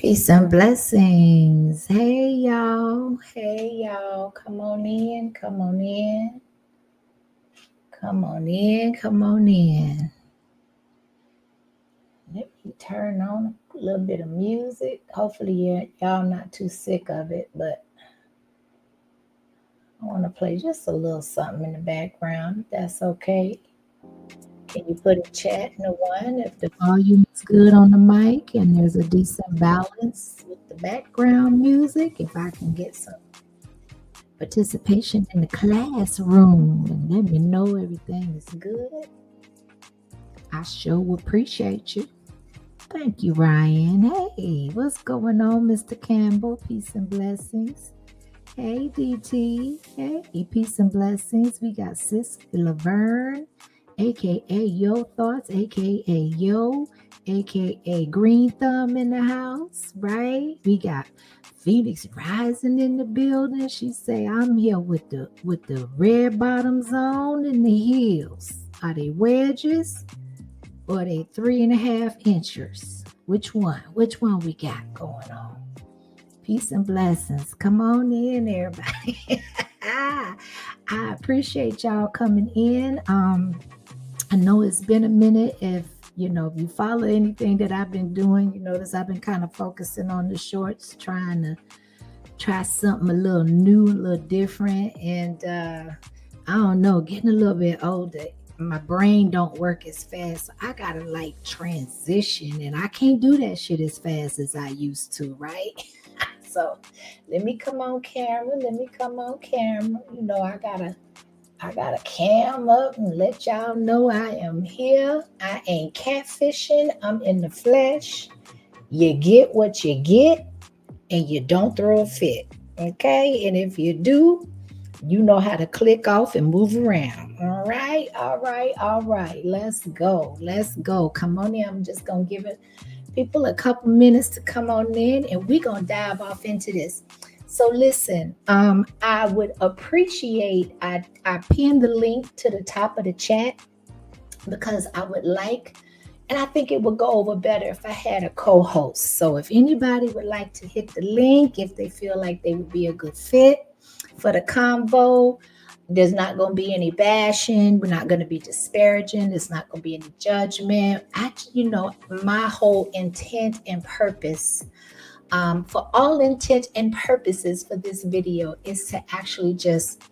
Peace and blessings. Hey y'all. Hey y'all. Come on in. Come on in. Come on in. Come on in. Let me turn on a little bit of music. Hopefully y'all not too sick of it, but I want to play just a little something in the background. If that's okay. Can you put a chat in the one if the volume is good on the mic and there's a decent balance with the background music? If I can get some participation in the classroom and let me know everything is good. I sure appreciate you. Thank you, Ryan. Hey, what's going on, Mr. Campbell? Peace and blessings. Hey, DT. Hey, peace and blessings. We got Sis Laverne, aka Yo Thoughts, aka Yo, aka Green Thumb in the house, right? We got Phoenix Rising in the building. She say, I'm here with the red bottoms on and the heels. Are they wedges or are they 3.5 inchers? Which one? Which one we got going on? Peace and blessings. Come on in, everybody. I appreciate y'all coming in. I know it's been a minute. If you follow anything that I've been doing, you notice I've been kind of focusing on the shorts, trying to try something a little new, a little different. And I don't know, getting a little bit older, my brain don't work as fast. So I gotta like transition, and I can't do that shit as fast as I used to, right? So let me come on camera. Let me come on camera. I gotta cam up and let y'all know I am here. I ain't catfishing. I'm in the flesh. You get what you get, and you don't throw a fit. Okay? And if you do, you know how to click off and move around. All right, all right, all right. Let's go. Let's go. Come on in. I'm just gonna give it people a couple minutes to come on in, and we're gonna dive off into this. So listen, I would appreciate I pinned the link to the top of the chat because I would like, and I think it would go over better if I had a co-host. So if anybody would like to hit the link, if they feel like they would be a good fit for the convo, there's not going to be any bashing. We're not going to be disparaging. There's not going to be any judgment. My whole intent and purpose, for all intent and purposes for this video, is to actually just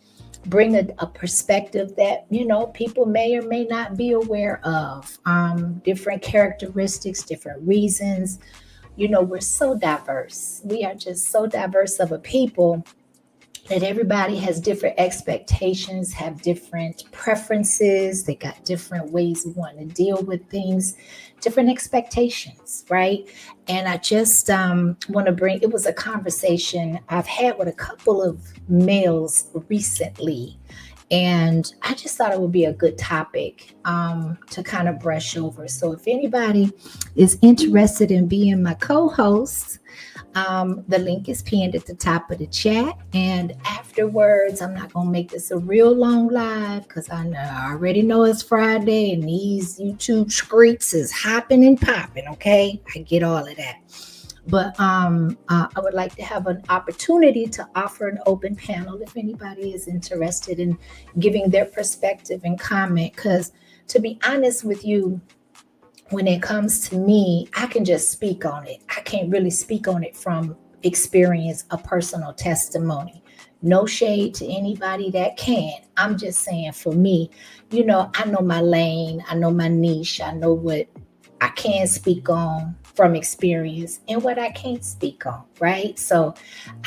bring a perspective that people may or may not be aware of, different characteristics, different reasons. We're so diverse. We are just so diverse of a people that everybody has different expectations, have different preferences. They got different ways of wanting to deal with things, different expectations, right? And I just want to bring, it was a conversation I've had with a couple of males recently. And I just thought it would be a good topic to kind of brush over. So if anybody is interested in being my co-host, the link is pinned at the top of the chat. And afterwards, I'm not going to make this a real long live because I already know it's Friday and these YouTube streets is hopping and popping. Okay. I get all of that. But I would like to have an opportunity to offer an open panel if anybody is interested in giving their perspective and comment. Because to be honest with you, when it comes to me, I can just speak on it. I can't really speak on it from experience, a personal testimony. No shade to anybody that can. I'm just saying for me, I know my lane, I know my niche, I know what I can speak on from experience and what I can't speak on, right? So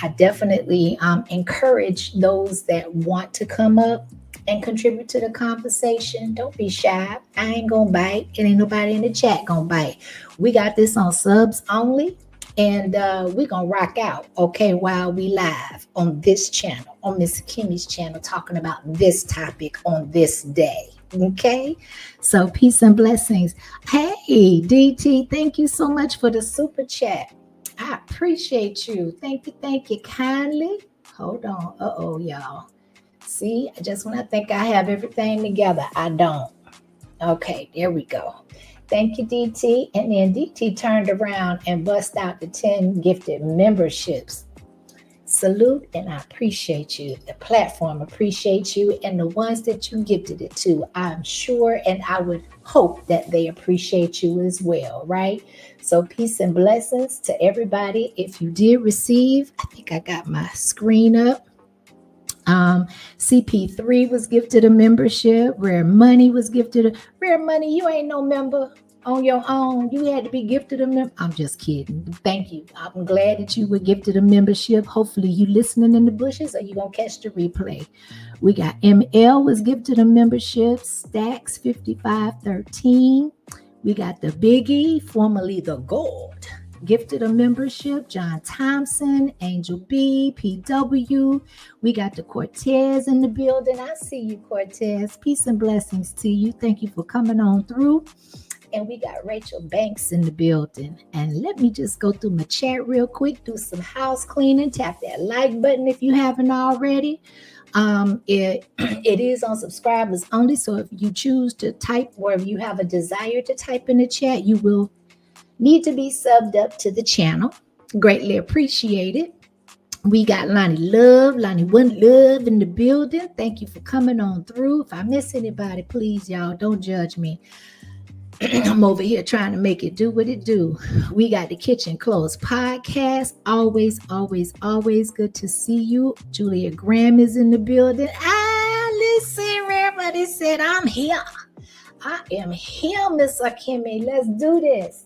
I definitely encourage those that want to come up and contribute to the conversation. Don't be shy. I ain't gonna bite. It ain't nobody in the chat gonna bite. We got this on subs only, and we gonna rock out, okay, while we live on this channel, on Miss Kimmy's channel, talking about this topic on this day. Okay, so peace and blessings. Hey, DT, thank you so much for the super chat. I appreciate you. Thank you kindly. Hold on. Uh-oh, y'all. See, just when I think I have everything together, I don't. Okay, there we go. Thank you, DT. And then DT turned around and bust out the 10 gifted memberships. Salute, and I appreciate you. The platform appreciates you, and the ones that you gifted it to, I'm sure, and I would hope that they appreciate you as well, right? So peace and blessings to everybody. If you did receive, I think I got my screen up. CP3 was gifted a membership. Rare Money was gifted a Rare Money. You ain't no member on your own. You had to be gifted a member. I'm just kidding. Thank you. I'm glad that you were gifted a membership. Hopefully you listening in the bushes or you gonna catch the replay. We got ML was gifted a membership. Stacks 5513. We got the Biggie, formerly the Gold, gifted a membership. John Thompson, Angel B, PW. We got the Cortez in the building. I see you, Cortez. Peace and blessings to you. Thank you for coming on through. And we got Rachel Banks in the building. And let me just go through my chat real quick, do some house cleaning. Tap that like button if you haven't already. It is on subscribers only. So if you choose to type, or if you have a desire to type in the chat, you will need to be subbed up to the channel. Greatly appreciated. We got Lonnie One Love in the building. Thank you for coming on through. If I miss anybody, please, y'all, don't judge me. I'm over here trying to make it do what it do. We got the Kitchen Closed podcast. Always good to see you. Julia Graham is in the building. Listen, everybody said I'm here. I am here, Miss Akemi. Let's do this.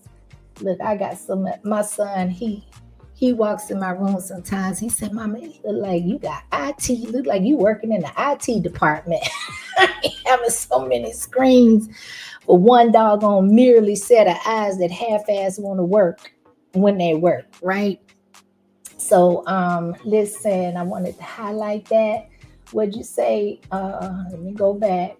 Look, I got my son, he walks in my room sometimes. He said, Mama, you look like you got IT. You look like you working in the IT department. Having so many screens for one doggone merely set of eyes that half-ass want to work when they work, right? So listen, I wanted to highlight that. What'd you say? Let me go back.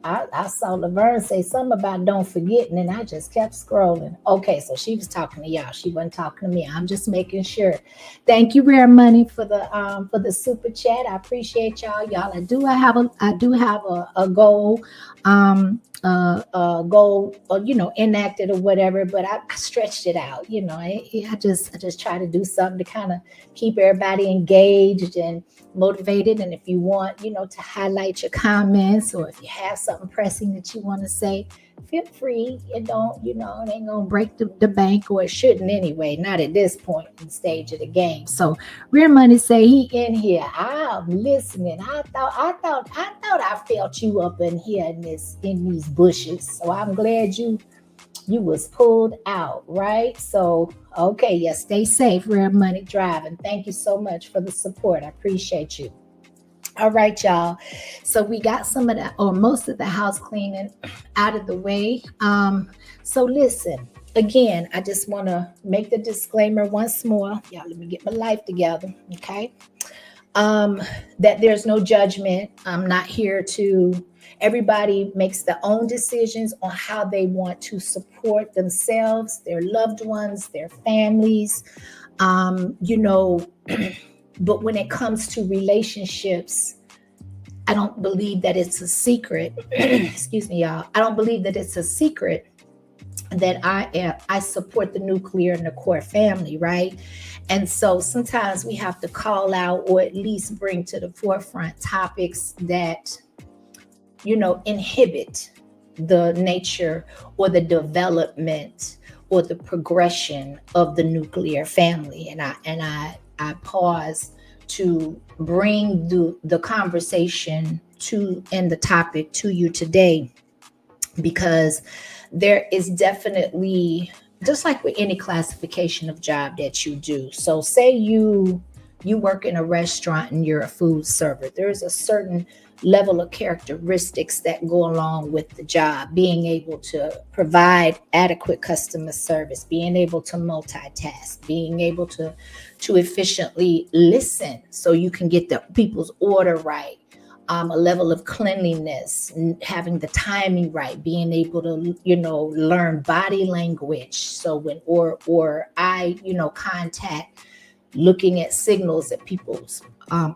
I saw Laverne say something about don't forget, and then I just kept scrolling. Okay, so she was talking to y'all. She wasn't talking to me. I'm just making sure. Thank you, Rare Money, for the super chat. I appreciate y'all. I do have a goal, enacted or whatever, but I stretched it out. I just try to do something to kind of keep everybody engaged and motivated. And if you want, to highlight your comments, or if you have something pressing that you want to say, feel free. It don't, it ain't gonna break the bank, or it shouldn't anyway, not at this point in the stage of the game. So Rare Money say he in here. I'm listening. I thought I felt you up in here in these bushes. So I'm glad you was pulled out, right? So okay, yeah, stay safe, Rare Money driving. Thank you so much for the support. I appreciate you. All right, y'all. So we got some of that, or most of the house cleaning out of the way. So listen, again, I just want to make the disclaimer once more. Y'all, let me get my life together, okay? That there's no judgment. I'm not here to. Everybody makes their own decisions on how they want to support themselves, their loved ones, their families. But when it comes to relationships, I don't believe that it's a secret. Excuse me, y'all. I don't believe that it's a secret that I support the nuclear and the core family, right? And so sometimes we have to call out, or at least bring to the forefront, topics that inhibit the nature or the development or the progression of the nuclear family. And I pause to bring the conversation and the topic to you today, because there is definitely, just like with any classification of job that you do. So say you work in a restaurant and you're a food server. There's a certain level of characteristics that go along with the job, being able to provide adequate customer service, being able to multitask, being able to efficiently listen so you can get the people's order right, a level of cleanliness, having the timing right, being able to learn body language. So when or eye contact, looking at signals that people's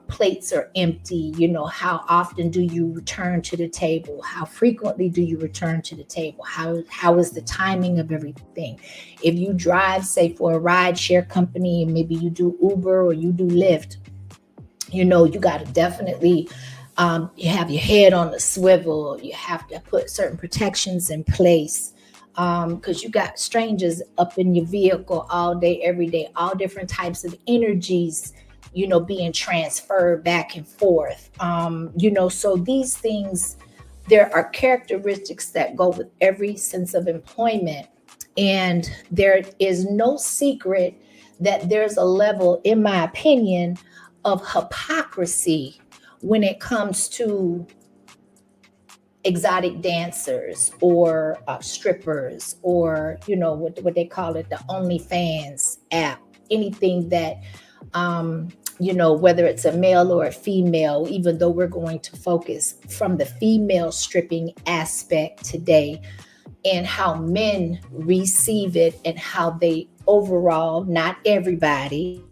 plates are empty. You know, how often do you return to the table? How frequently do you return to the table? How is the timing of everything? If you drive, say, for a ride share company, and maybe you do Uber or you do Lyft, you know, you got to definitely you have your head on the swivel. You have to put certain protections in place, because you got strangers up in your vehicle all day, every day, all different types of energies, you know, being transferred back and forth. You know, so these things, there are characteristics that go with every sense of employment. And there is no secret that there's a level, in my opinion, of hypocrisy when it comes to exotic dancers or strippers, or you know what they call it, the OnlyFans app, anything that you know, whether it's a male or a female, even though we're going to focus from the female stripping aspect today, and how men receive it, and how they overall, not everybody,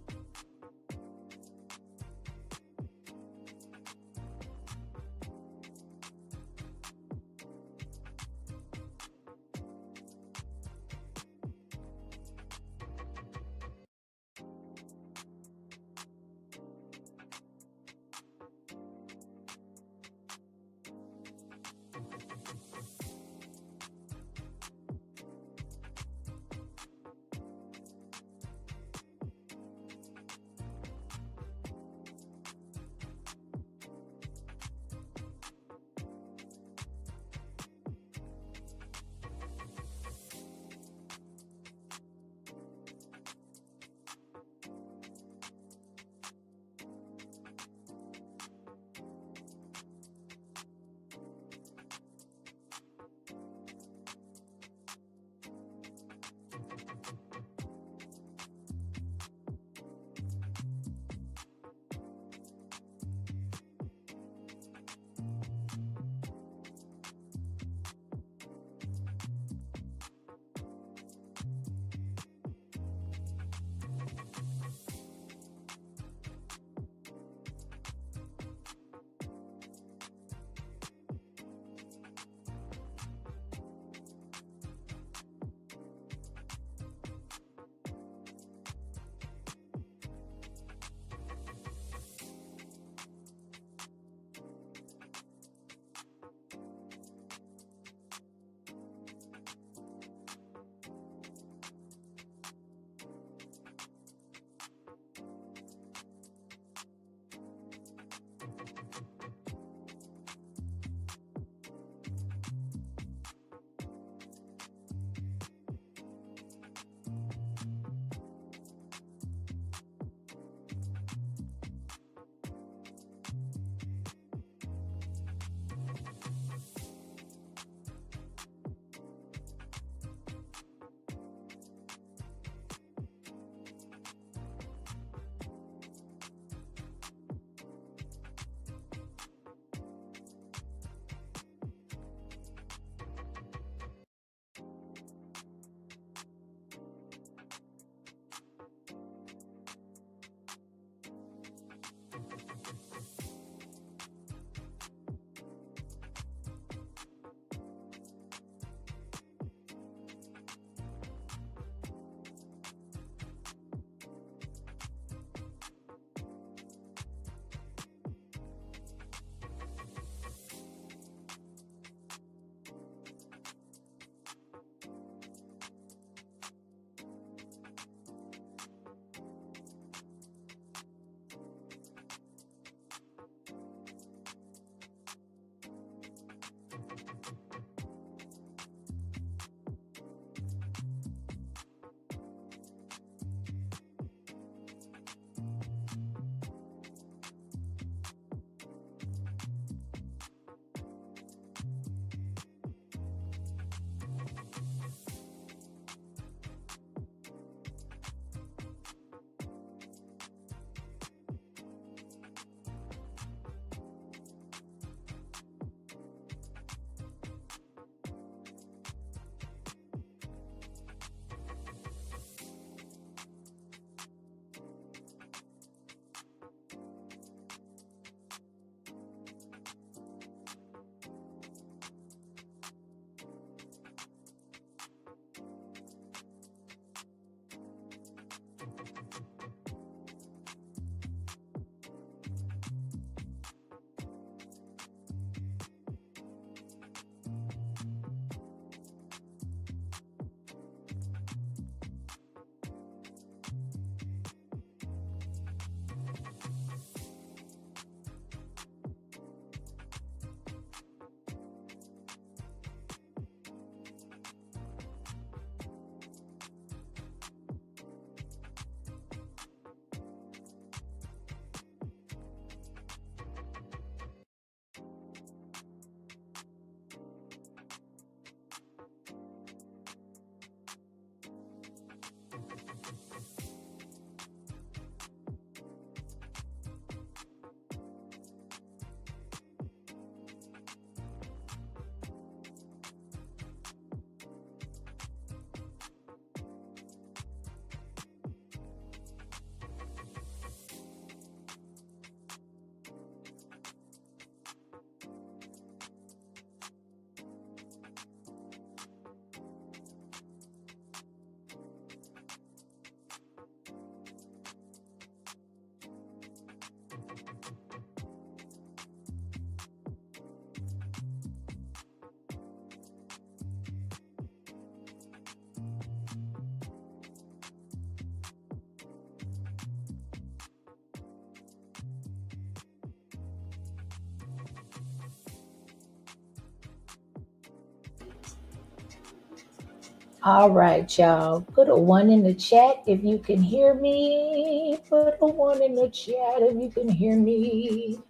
All right, y'all. Put a one in the chat if you can hear me. Put a one in the chat if you can hear me.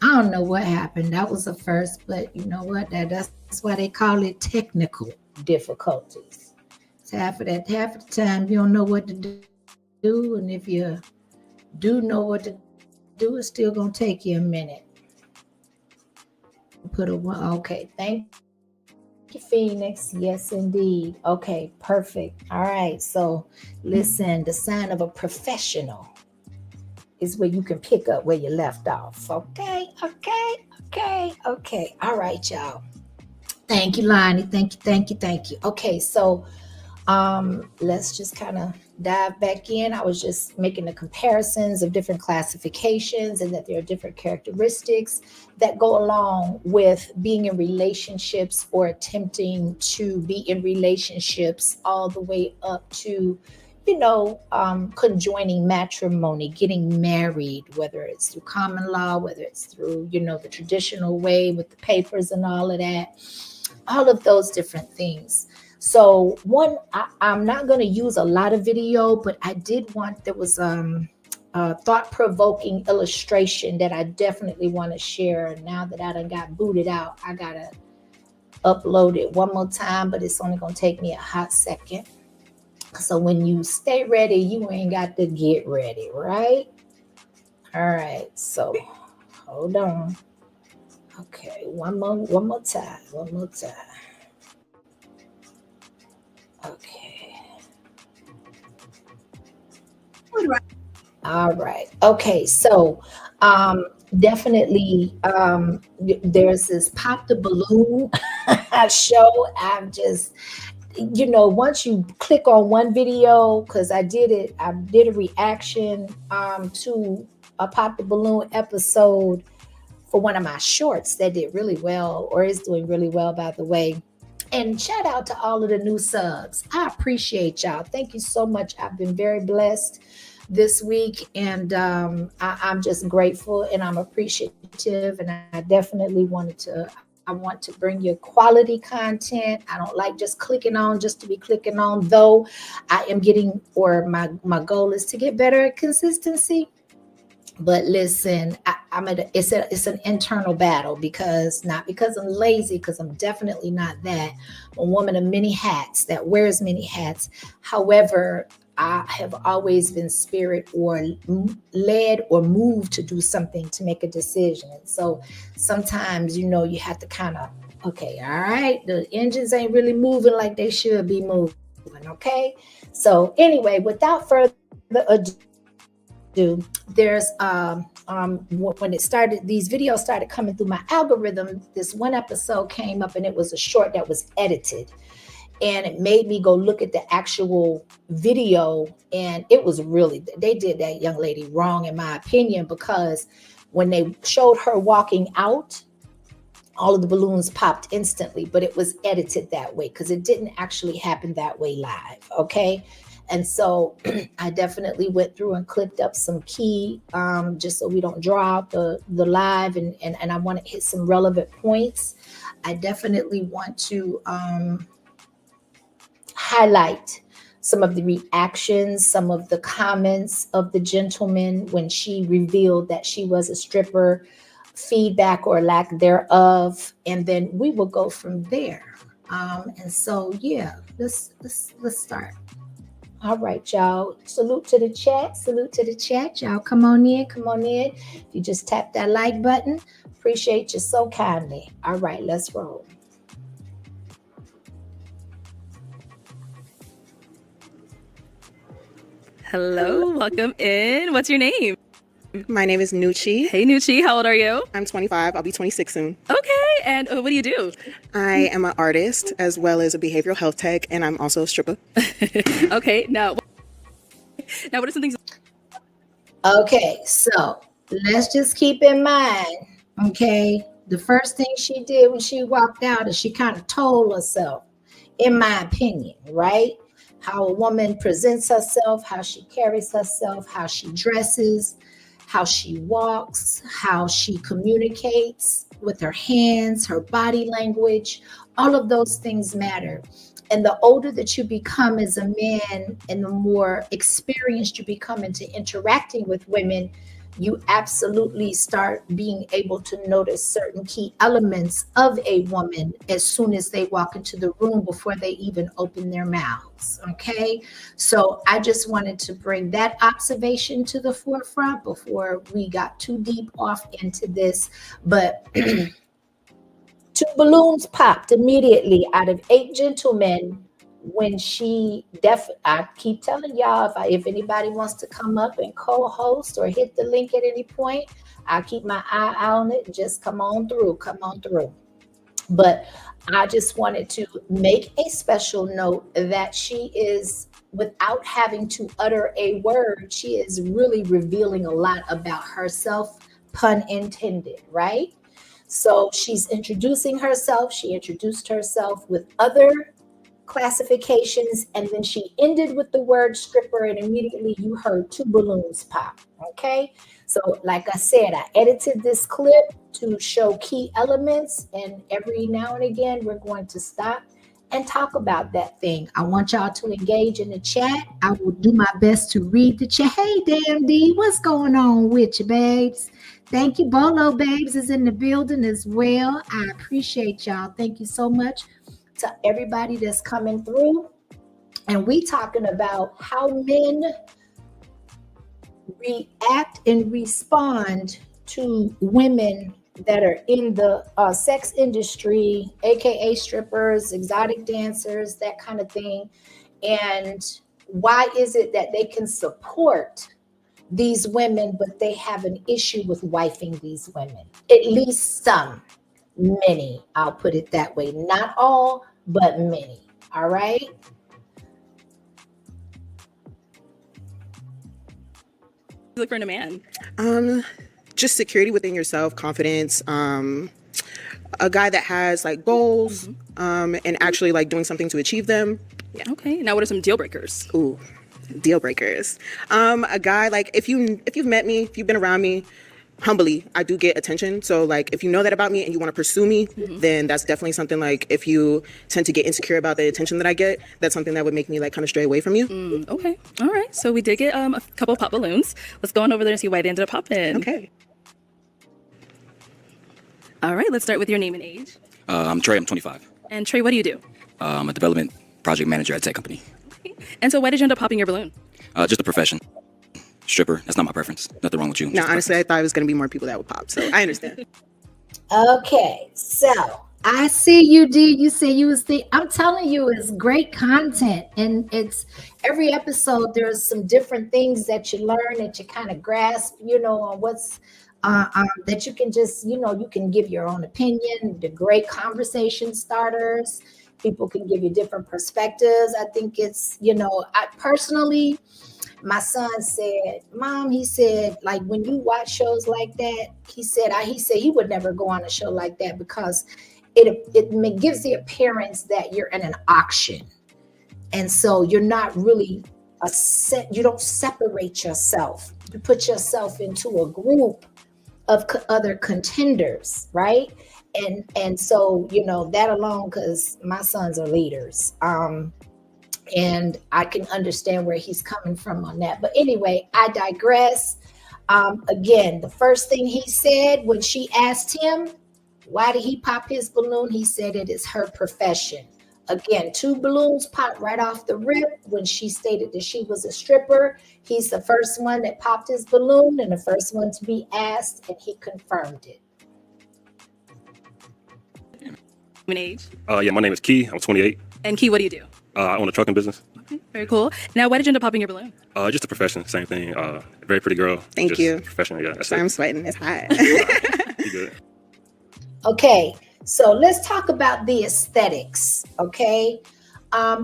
I don't know what happened. That was the first, but you know what? That's why they call it technical difficulties. So half of the time you don't know what to do, and if you do know what to do, it's still gonna take you a minute. Put a one. Okay, thank you, Phoenix. Yes, indeed. Okay, perfect. All right. So listen, the sign of a professional is where you can pick up where you left off. Okay. All right, y'all. Thank you, Lonnie. Thank you. Okay, so let's just kind of dive back in. I was just making the comparisons of different classifications and that there are different characteristics that go along with being in relationships or attempting to be in relationships all the way up to conjoining matrimony, getting married, whether it's through common law, whether it's through the traditional way with the papers and all of that, all of those different things. So I'm not going to use a lot of video, but I did want, there was a thought-provoking illustration that I definitely want to share. Now that I done got booted out, I got to upload it one more time, but it's only going to take me a hot second. So when you stay ready, you ain't got to get ready, right? All right, so hold on. Okay, one more time. Okay. All right. Okay. So, definitely, there's this Pop the Balloon show. I'm just, once you click on one video, because I did a reaction to a Pop the Balloon episode for one of my shorts that did really well, or is doing really well, by the way. And shout out to all of the new subs. I appreciate y'all. Thank you so much. I've been very blessed this week, and I'm just grateful and I'm appreciative. And I definitely I want to bring you quality content. I don't like just clicking on just to be clicking on, though I am getting, or my goal is to get better at consistency. But listen, it's an internal battle, not because I'm lazy, because I'm definitely not that. I'm a woman of many hats that wears many hats. However, I have always been spirit or led or moved to do something, to make a decision. And so sometimes, you have to kind of, okay, all right, the engines ain't really moving like they should be moving. Okay. So anyway, without further ado, there's when these videos started coming through my algorithm, this one episode came up and it was a short that was edited, and it made me go look at the actual video. And it was really, they did that young lady wrong, in my opinion, because when they showed her walking out, all of the balloons popped instantly, but it was edited that way because it didn't actually happen that way live. Okay. And so I definitely went through and clicked up some key, just so we don't draw out the live, and I want to hit some relevant points. I definitely want to highlight some of the reactions, some of the comments of the gentleman when she revealed that she was a stripper, feedback or lack thereof, and then we will go from there. And so, yeah, let's start. All right, y'all. Salute to the chat. Y'all come on in. If you just tap that like button, appreciate you so kindly. All right, let's roll. Hello, welcome in. What's your name? My name is Nucci. Hey, Nucci. How old are you? I'm 25. I'll be 26 soon. Okay. And what do you do? I am an artist as well as a behavioral health tech, and I'm also a stripper. Okay. Now, what are some things? Okay, so let's just keep in mind, okay, the first thing she did when she walked out is she kind of told herself, in my opinion, right? How a woman presents herself, how she carries herself, how she dresses, how she walks, how she communicates with her hands, her body language. All of those things matter. And the older that you become as a man and the more experienced you become into interacting with women, you absolutely start being able to notice certain key elements of a woman as soon as they walk into the room before they even open their mouths. Okay. So I just wanted to bring that observation to the forefront before we got too deep off into this. But 2 balloons popped immediately out of 8 gentlemen when I keep telling y'all, if anybody wants to come up and co-host or hit the link at any point, I'll keep my eye on it. Just come on through. But I just wanted to make a special note that she is, without having to utter a word, she is really revealing a lot about herself, pun intended, right? So she's introducing herself. She introduced herself with other classifications, and then she ended with the word stripper, and immediately you heard 2 balloons pop. Okay. So like I said, I edited this clip to show key elements, and every now and again, we're going to stop and talk about that thing. I want y'all to engage in the chat. I will do my best to read the chat. Hey, Damn D, what's going on with you, babes? Thank you. Bolo Babes is in the building as well. I appreciate y'all. Thank you so much to everybody that's coming through. And we talking about how men react and respond to women that are in the sex industry, aka strippers, exotic dancers, that kind of thing. And why is it that they can support these women, but they have an issue with wifing these women? At least some, many, I'll put it that way. Not all, but many. All right. Look for in a man. Just security within yourself, confidence, a guy that has like goals, and actually like doing something to achieve them. Yeah. Okay. Now, what are some deal breakers? Ooh, deal breakers. A guy, like if you've met me, if you've been around me, humbly, I do get attention. So like if you know that about me and you want to pursue me, then that's definitely something. Like if you tend to get insecure about the attention that I get, that's something that would make me like kind of stray away from you. Okay. All right. So we did get a couple of pop balloons. Let's go on over there and see why they ended up popping. Okay. All right. Let's start with your name and age. I'm Trey. I'm 25. And Trey, what do you do? I'm a development project manager at a tech company. Okay. And so why did you end up popping your balloon? Just a profession. Stripper. That's not my preference. Nothing wrong with you. No, honestly, I thought it was going to be more people that would pop. So I understand. Okay, so I see you, D. You say you was I'm telling you, it's great content, and it's every episode. There's some different things that you learn, that you kind of grasp, on what's that you can just, you can give your own opinion. The great conversation starters. People can give you different perspectives. I think it's, I personally. My son said, Mom, he said, like when you watch shows like that, he said he would never go on a show like that because it gives the appearance that you're in an auction. And so you're not really you don't separate yourself. You put yourself into a group of other contenders, right? And so, that alone, because my sons are leaders. And I can understand where he's coming from on that. But anyway, I digress. Again, the first thing he said when she asked him, why did he pop his balloon? He said it is her profession. Again, 2 balloons popped right off the rip when she stated that she was a stripper. He's the first one that popped his balloon and the first one to be asked, and he confirmed it. And age. Yeah, my name is Key. I'm 28. And Key, what do you do? I own a trucking business. Okay, very cool. Now, why did you end up popping your balloon? Just a profession, same thing. Very pretty girl. Thank just you. Professional, yeah. That's Sorry, I'm it. sweating. It's hot. You good? Okay, so let's talk about the aesthetics, okay?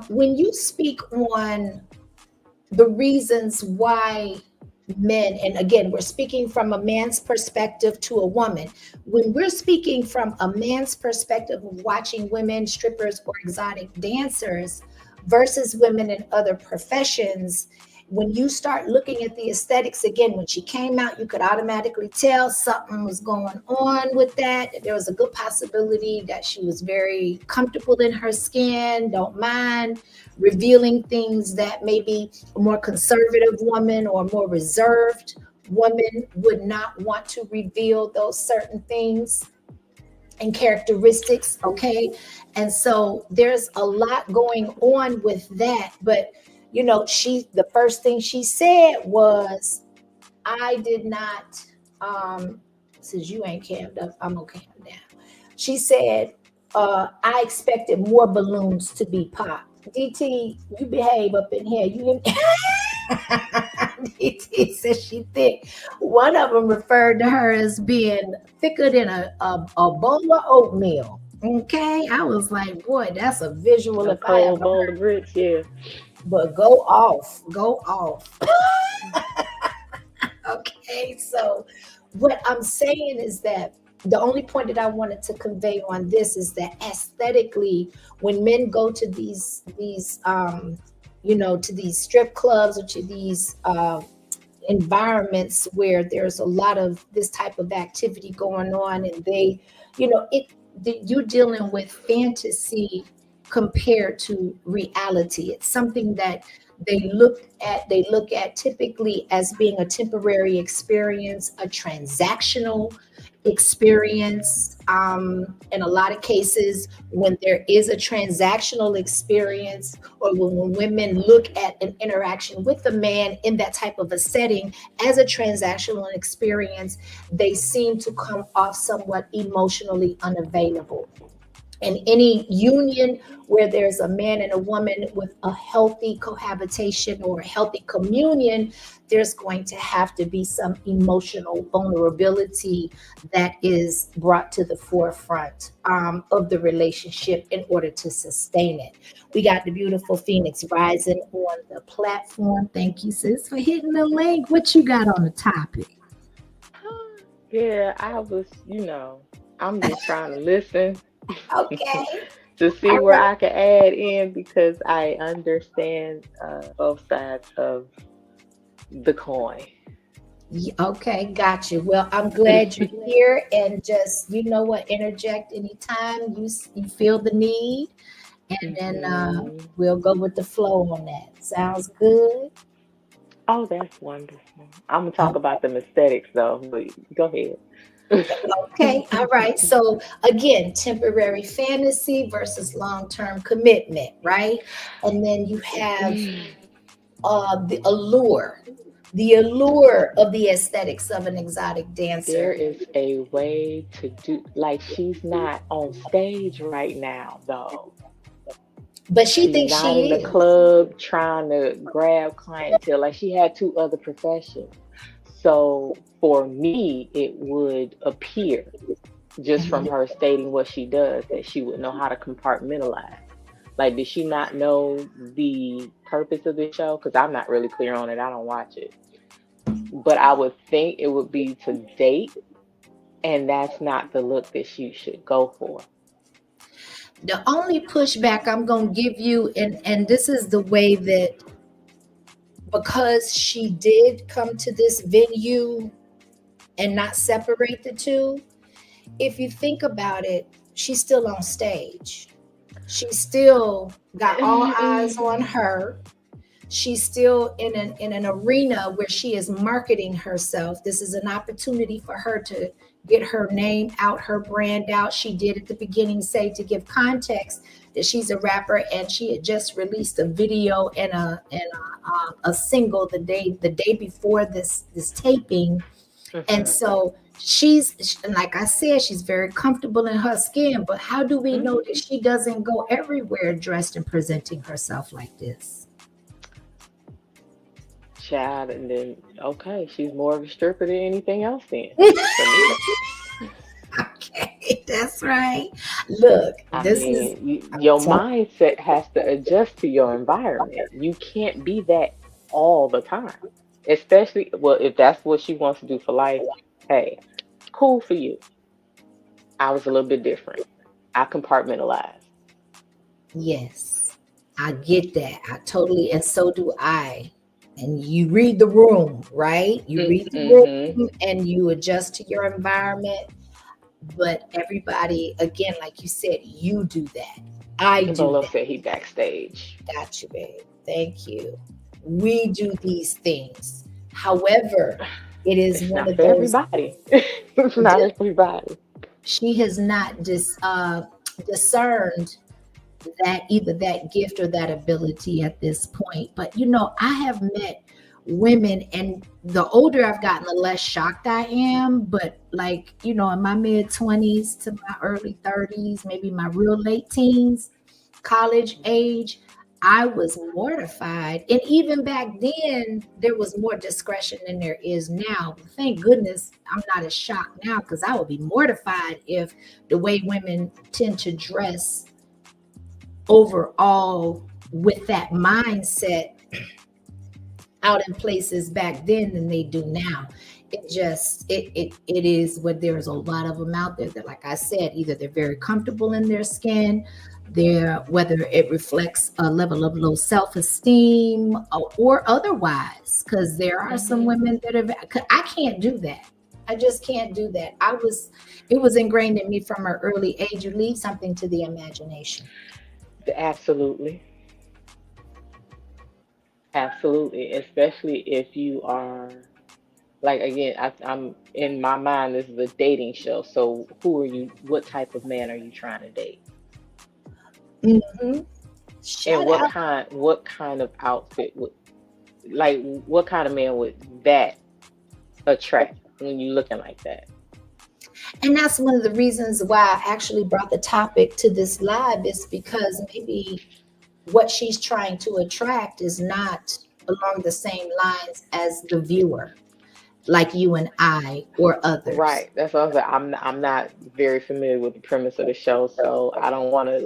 When you speak on the reasons why men, and again, we're speaking from a man's perspective to a woman. When we're speaking from a man's perspective of watching women, strippers, or exotic dancers versus women in other professions, when you start looking at the aesthetics again, when she came out, you could automatically tell something was going on with that. There was a good possibility that she was very comfortable in her skin, don't mind revealing things that maybe a more conservative woman or more reserved woman would not want to reveal those certain things and characteristics. Okay. And so there's a lot going on with that. But the first thing she said was, I did not, since you ain't cammed up, I'm gonna cam down. She said, I expected more balloons to be popped. DT, you behave up in here. You DT says she thick. One of them referred to her as being thicker than a bowl of oatmeal. Okay, I was like, boy, that's a visual. A If I cold ever bowl heard. of grits, yeah. But go off. Okay, so what I'm saying is that the only point that I wanted to convey on this is that aesthetically, when men go to these to these strip clubs or to these environments where there's a lot of this type of activity going on, and they, you're dealing with fantasy compared to reality. It's something that they look at typically as being a temporary experience, a transactional experience. In a lot of cases, when there is a transactional experience, or when women look at an interaction with a man in that type of a setting as a transactional experience, they seem to come off somewhat emotionally unavailable. In any union where there's a man and a woman with a healthy cohabitation or a healthy communion, there's going to have to be some emotional vulnerability that is brought to the forefront of the relationship in order to sustain it. We got the beautiful Phoenix Rising on the platform. Thank you, sis, for hitting the link. What you got on the topic? Yeah, I was, I'm just trying to listen Okay. to see All where right. I can add in, because I understand both sides of the coin. Okay, got you. Well, I'm glad you're here, and just interject anytime you feel the need, and then we'll go with the flow on that. Sounds good. Oh, that's wonderful. I'm gonna talk about the aesthetics though, but go ahead. Okay, all right. So again, temporary fantasy versus long-term commitment, right? And then you have the allure of the aesthetics of an exotic dancer. There is a way to do, like, she's not on stage right now though. But she She's thinks not she in the is. club trying to grab clientele. Like, she had 2 other professions. So for me, it would appear, just from her stating what she does, that she would know how to compartmentalize. Like, did she not know the purpose of the show? Because I'm not really clear on it. I don't watch it. But I would think it would be to date, and that's not the look that she should go for. The only pushback I'm going to give you, and this is the way that, because she did come to this venue and not separate the two, if you think about it, she's still on stage. She's still got all eyes on her. She's still in an arena where she is marketing herself. This is an opportunity for her to get her name out, her brand out. She did at the beginning say, to give context, that she's a rapper, and she had just released a video and a single the day before this taping. And so she's, like I said, she's very comfortable in her skin. But how do we know that she doesn't go everywhere dressed and presenting herself like this? Child, and then, okay, she's more of a stripper than anything else then. Okay, that's right. Look, your mindset has to adjust to your environment. You can't be that all the time. Especially, well, if that's what she wants to do for life, hey, cool for you. I was a little bit different. I compartmentalized. Yes, I get that. I totally, and so do I. and you read the room, right? You read the room and you adjust to your environment. But everybody, again, like you said, you do that. I do Bolo that. said he backstage. Got you, babe. Thank you. We do these things. However, it is It's one not of for those. everybody. It's not everybody. She has not discerned that either that gift or that ability at this point. But I have met women, and the older I've gotten, the less shocked I am. But like, in my mid-20s to my early 30s, maybe my real late teens, college age, I was mortified. And even back then, there was more discretion than there is now. Thank goodness I'm not as shocked now, because I would be mortified if the way women tend to dress overall with that mindset out in places back then than they do now. It is what there's a lot of them out there that, like I said, either they're very comfortable in their skin, whether it reflects a level of low self-esteem or otherwise, because there are some women that I can't do that. I just can't do that. It was ingrained in me from an early age. You leave something to the imagination. Absolutely. Absolutely. Especially if you are, like, again, I'm in my mind, this is a dating show. So who are you? What type of man are you trying to date? Mm-hmm. And what kind of outfit what kind of man would that attract when you're looking like that? And that's one of the reasons why I actually brought the topic to this live, is because maybe what she's trying to attract is not along the same lines as the viewer, like you and I or others. Right. That's what I was like. I'm not very familiar with the premise of the show, so I don't want to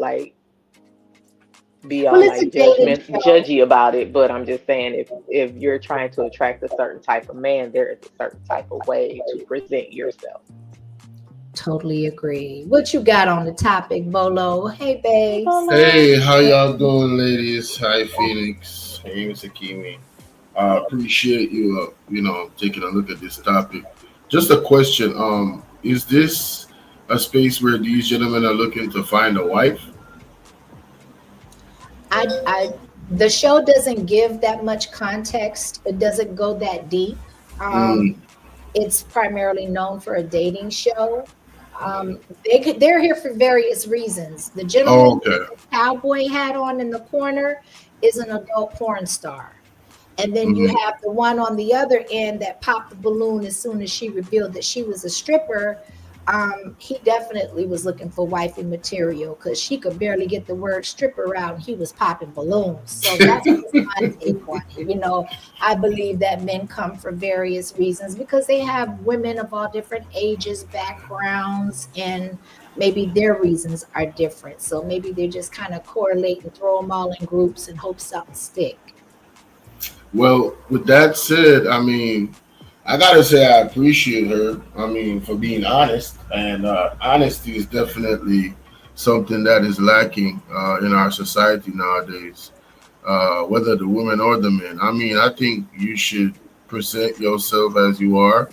be all judgy about it. But I'm just saying, if you're trying to attract a certain type of man, there is a certain type of way to present yourself. Totally agree. What you got on the topic, Bolo? Hey, babe. Hey, how y'all doing, ladies? Hi, Phoenix. Hey, Mr. Kimi. Appreciate you, taking a look at this topic. Just a question. Is this a space where these gentlemen are looking to find a wife? The show doesn't give that much context. It doesn't go that deep. It's primarily known for a dating show. They're here for various reasons. The gentleman with the cowboy hat on in the corner is an adult porn star. And then you have the one on the other end that popped the balloon as soon as she revealed that she was a stripper. He definitely was looking for wifey material, because she could barely get the word stripper out and he was popping balloons. So that's my take on it. I believe that men come for various reasons, because they have women of all different ages, backgrounds, and maybe their reasons are different. So maybe they just kind of correlate and throw them all in groups and hope something stick. Well, with that said, I gotta say I appreciate her. For being honest, and honesty is definitely something that is lacking in our society nowadays. Whether the women or the men. I think you should present yourself as you are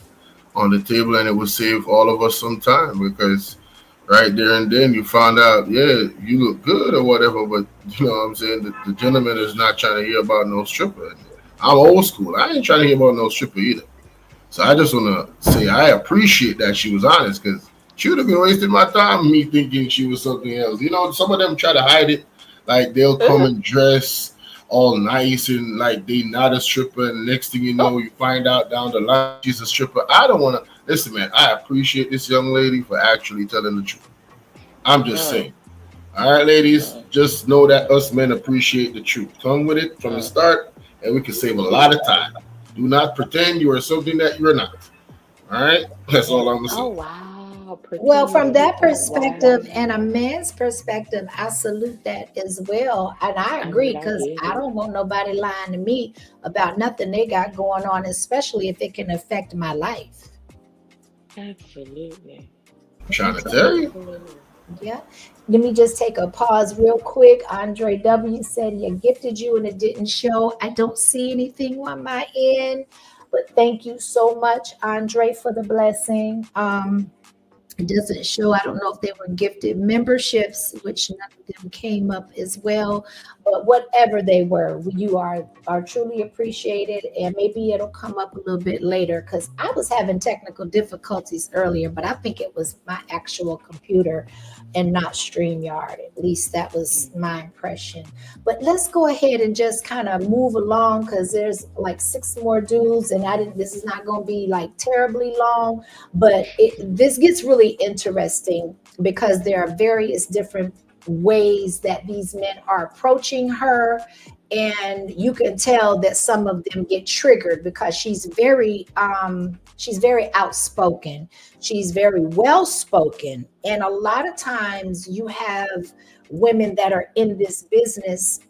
on the table, and it will save all of us some time, because right there and then you found out, yeah, you look good or whatever, but you know what I'm saying, the gentleman is not trying to hear about no stripper. I'm old school. I ain't trying to hear about no stripper either. So I just want to say I appreciate that she was honest, because she would have been wasting my time me thinking she was something else. Some of them try to hide it. Like, they'll come and dress all nice and like they not a stripper, and next thing you know, you find out down the line she's a stripper. I don't want to listen, man. I appreciate this young lady for actually telling the truth. I'm just saying. All right, ladies, just know that us men appreciate the truth. Come with it from the start, and we can save a lot of time. Do not pretend you are something that you're not. All right? That's all I'm going to say. Oh, wow. Well, from that perspective and a man's perspective, I salute that as well. And I agree, because I don't want nobody lying to me about nothing they got going on, especially if it can affect my life. Absolutely. I'm trying to tell you. Yeah. Let me just take a pause real quick. Andre W said he gifted you and it didn't show. I don't see anything on my end, but thank you so much, Andre, for the blessing. It doesn't show. I don't know if they were gifted memberships, which none of them came up as well. But whatever they were, you are truly appreciated. And maybe it'll come up a little bit later because I was having technical difficulties earlier, but I think it was my actual computer and not StreamYard. At least that was my impression. But let's go ahead and just kind of move along because there's like 6 more dudes, and this is not going to be like terribly long, but this gets really interesting because there are various different ways that these men are approaching her, and you can tell that some of them get triggered because she's very outspoken, she's very well spoken, and a lot of times you have women that are in this business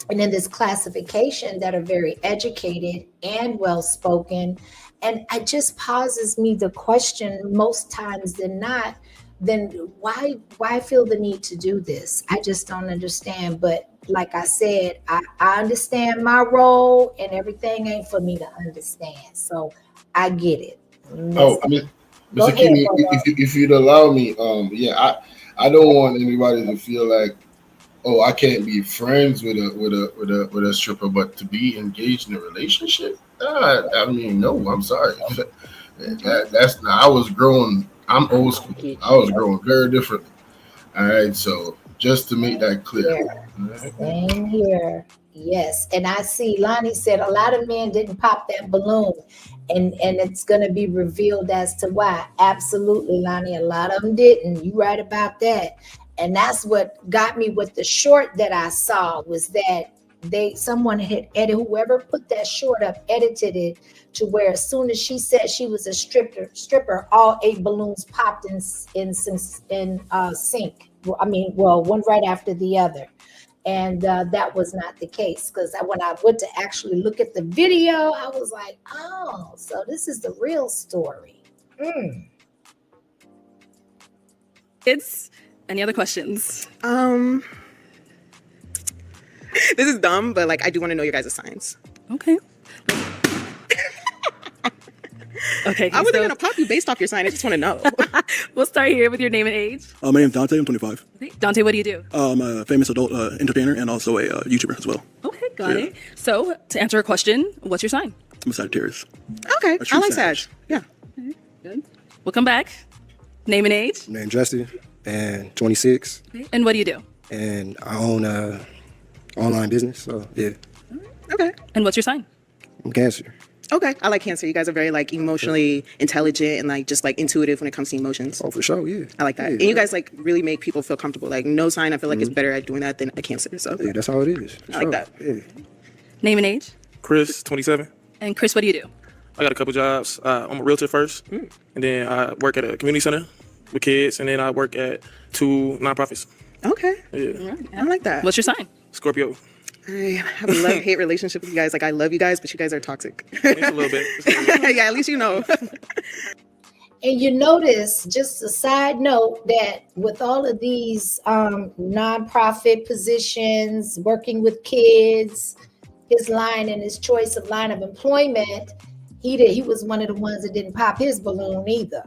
and in this classification that are very educated and well spoken, and it just pauses me the question most times than not, then why feel the need to do this? I just don't understand. But like I said, I understand my role, and everything ain't for me to understand. So I get it. Oh, I mean, Mr. Kenny, if you'd allow me, I don't want anybody to feel like, oh, I can't be friends with a stripper, but to be engaged in a relationship, I mean, no, I'm sorry. That's not. I was growing. I'm old school. I was growing very differently. All right, so just to make that clear. Same here. Yes, and I see Lonnie said a lot of men didn't pop that balloon, and it's going to be revealed as to why. Absolutely, Lonnie, a lot of them didn't. You right about that. And that's what got me with the short that I saw was that someone had edited, whoever put that short up edited it to where as soon as she said she was a stripper, all 8 balloons popped in sync. I mean, well, one right after the other. And that was not the case because when I went to actually look at the video, I was like, oh, so this is the real story. Kids, any other questions? This is dumb, but like I do want to know your guys' signs. Okay. Okay. I wasn't gonna pop you based off your sign. I just want to know. We'll start here with your name and age. My name's Dante. I'm 25. Okay. Dante, what do you do? I'm a famous adult entertainer and also a YouTuber as well. Okay, got it. So to answer a question, what's your sign? I'm a Sagittarius. Okay, A true I like Sag. Sag. Yeah. Good. We'll come back. Name and age. My name's Justin, and 26, And what do you do? and I own a online business. So yeah, Okay. And what's your sign? I'm Cancer. Okay. I like Cancer. You guys are very like emotionally intelligent and like just like intuitive when it comes to emotions. Oh, for sure, yeah. I like that. Yeah, And you guys like really make people feel comfortable. Like no sign I feel like is better at doing that than a Cancer. So yeah, that's how it is. For I like sure. that. Yeah. Name and age. Chris, 27. And Chris, what do you do? I got a couple jobs. I'm a realtor first, and then I work at a community center with kids, and then I work at 2 nonprofits. Okay. Yeah. I like that. What's your sign? Scorpio. I have a love-hate relationship with you guys. Like I love you guys, but you guys are toxic. Just a little bit. Just a little bit. Yeah, at least you know. And you notice, just a side note, that with all of these nonprofit positions, working with kids, his line and his choice of line of employment, he was one of the ones that didn't pop his balloon either.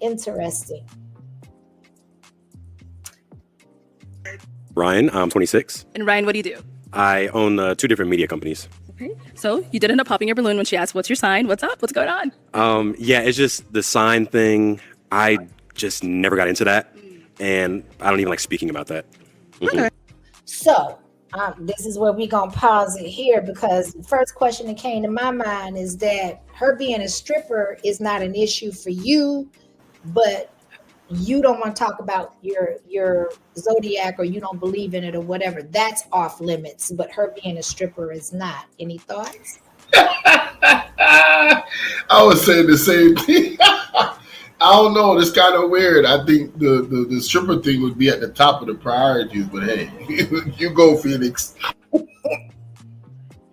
Interesting. Ryan, I'm 26. And Ryan, what do you do? I own 2 different media companies. Okay. So you did end up popping your balloon when she asked, what's your sign? What's up? What's going on? Yeah, it's just the sign thing. I just never got into that, and I don't even like speaking about that. Okay. So this is where we're going to pause it here because the first question that came to my mind is that her being a stripper is not an issue for you, but you don't want to talk about your zodiac or you don't believe in it or whatever. That's off limits, but her being a stripper is not. Any thoughts? I was saying the same thing. I don't know. It's kind of weird. I think the stripper thing would be at the top of the priorities, but hey, you go, Phoenix.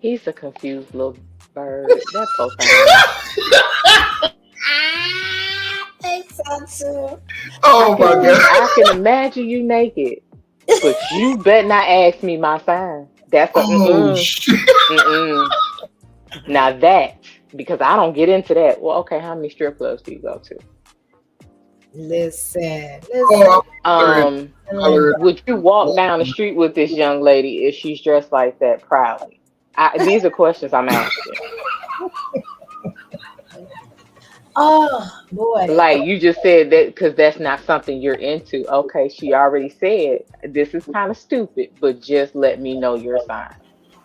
He's a confused little bird. That's so funny. They Sansu. Oh my God. I can imagine you naked, but you better not ask me my sign. That's a Oh shit. mm-mm. Now that, because I don't get into that. Well, okay, how many strip clubs do you go to? Listen. Oh, I'm colored. Would you walk down the street with this young lady if she's dressed like that proudly? These are questions I'm asking. Oh boy. Like you just said that because that's not something you're into. Okay, she already said this is kind of stupid, but just let me know your sign.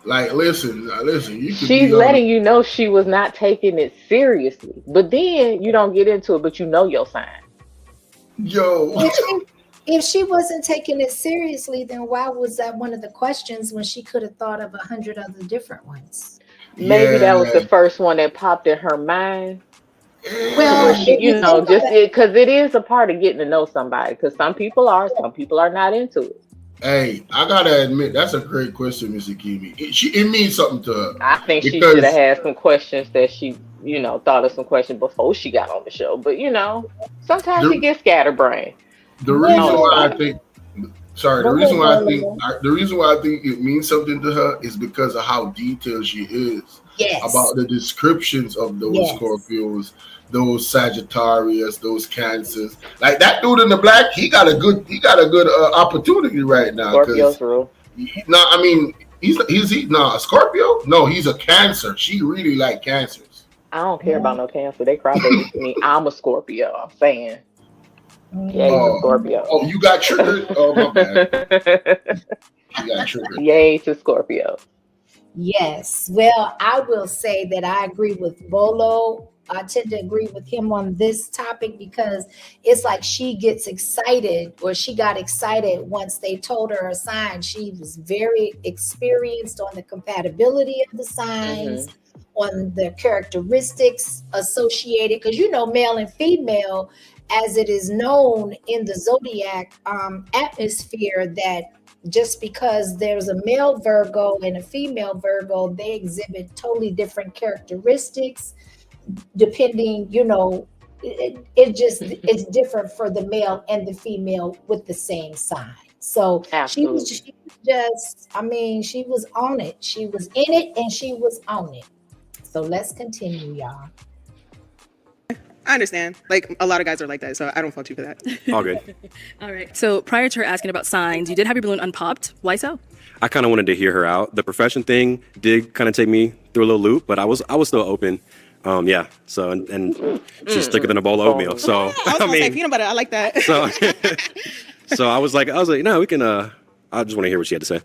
Like, listen. You could She's be on. letting you know she was not taking it seriously, but then you don't get into it, but you know your sign. Yo. If she wasn't taking it seriously, then why was that one of the questions when she could have thought of 100 other different ones? Maybe that was Yeah. the first one that popped in her mind. Well, She, if you think of it- because it is a part of getting to know somebody. Because some people are not into it. Hey, I gotta admit, that's a great question, Mr. Kimi. It means something to her. I think she Because- should have had some questions that she, thought of some questions before she got on the show. But sometimes The- you get scatterbrained. The reason No. why I think, the reason why I think it means something to her is because of how detailed she is yes. about the descriptions of those Yes. Scorpios, those Sagittarius, those Cancers. Like that dude in the black, he got a good opportunity right now. Scorpio's rule. No, I mean he's a Scorpio. No, he's a Cancer. She really like Cancers. I don't care about no Cancer. They crybabies to me. I'm a Scorpio. I'm saying. Yeah, he's a Scorpio. Oh, you got triggered. Oh my bad. You got triggered. Yay to Scorpio. Yes. Well, I will say that I agree with Bolo. I tend to agree with him on this topic because it's like she gets excited, or she got excited once they told her a sign. She was very experienced on the compatibility of the signs, on the characteristics associated, because male and female, as it is known in the zodiac atmosphere, that just because there's a male Virgo and a female Virgo, they exhibit totally different characteristics depending, it's different for the male and the female with the same sign. So she was on it. She was in it and she was on it. So let's continue, y'all. I understand. Like a lot of guys are like that, so I don't fault you for that. All good. All right. So prior to her asking about signs, you did have your balloon unpopped. Why so? I kind of wanted to hear her out. The profession thing did kind of take me through a little loop, but I was still open. Yeah. So and she's thicker than a bowl of oatmeal. So I was gonna say peanut butter. I like that. So I was like, no, we can. I just want to hear what she had to say.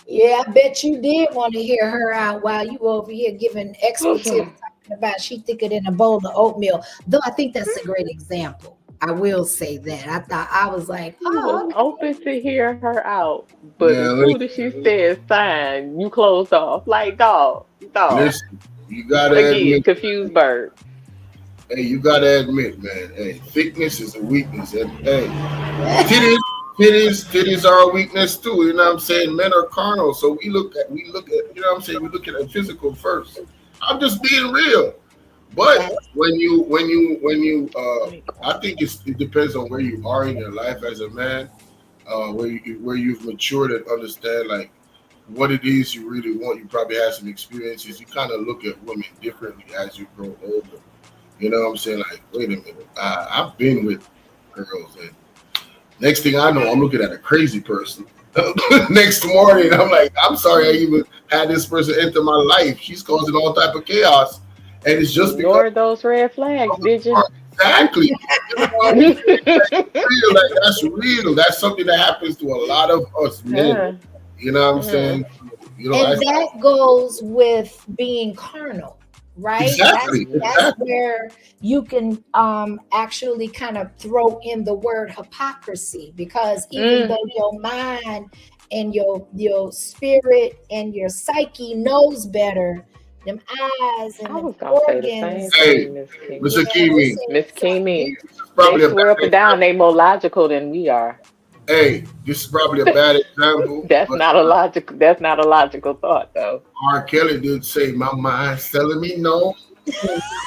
Yeah, I bet you did want to hear her out while you were over here giving expertise talking about she thicker than a bowl of oatmeal. Though I think that's a great example. I will say that. I was like, was open to hear her out, but as soon as she said sign, you closed off. Like dog. Listen, you gotta admit, confused bird. Hey, you gotta admit, man. Hey, thickness is a weakness. And hey, titties are a weakness too. You know what I'm saying? Men are carnal, so we look at, you know what I'm saying? We look at the physical first. I'm just being real. But when you, I think it depends on where you are in your life as a man, where you've matured and understand like what it is you really want. You probably have some experiences. You kind of look at women differently as you grow older. You know what I'm saying? Like, wait a minute, I've been with girls, and next thing I know, I'm looking at a crazy person. Next morning, I'm like, I'm sorry I even had this person enter my life. She's causing all type of chaos. And it's just Ignore those red flags, did you? Exactly. That's real. That's something that happens to a lot of us men. You know what I'm saying? And that goes with being carnal, right? Exactly. That's where you can actually kind of throw in the word hypocrisy, because even though your mind and your spirit and your psyche knows better, them eyes and the organs. Hey, Mr. Kimi. Miss Kimi. They swear up and down they more logical than we are. Hey, this is probably a bad example. That's not a logical thought though. R. Kelly did say my mind's telling me no.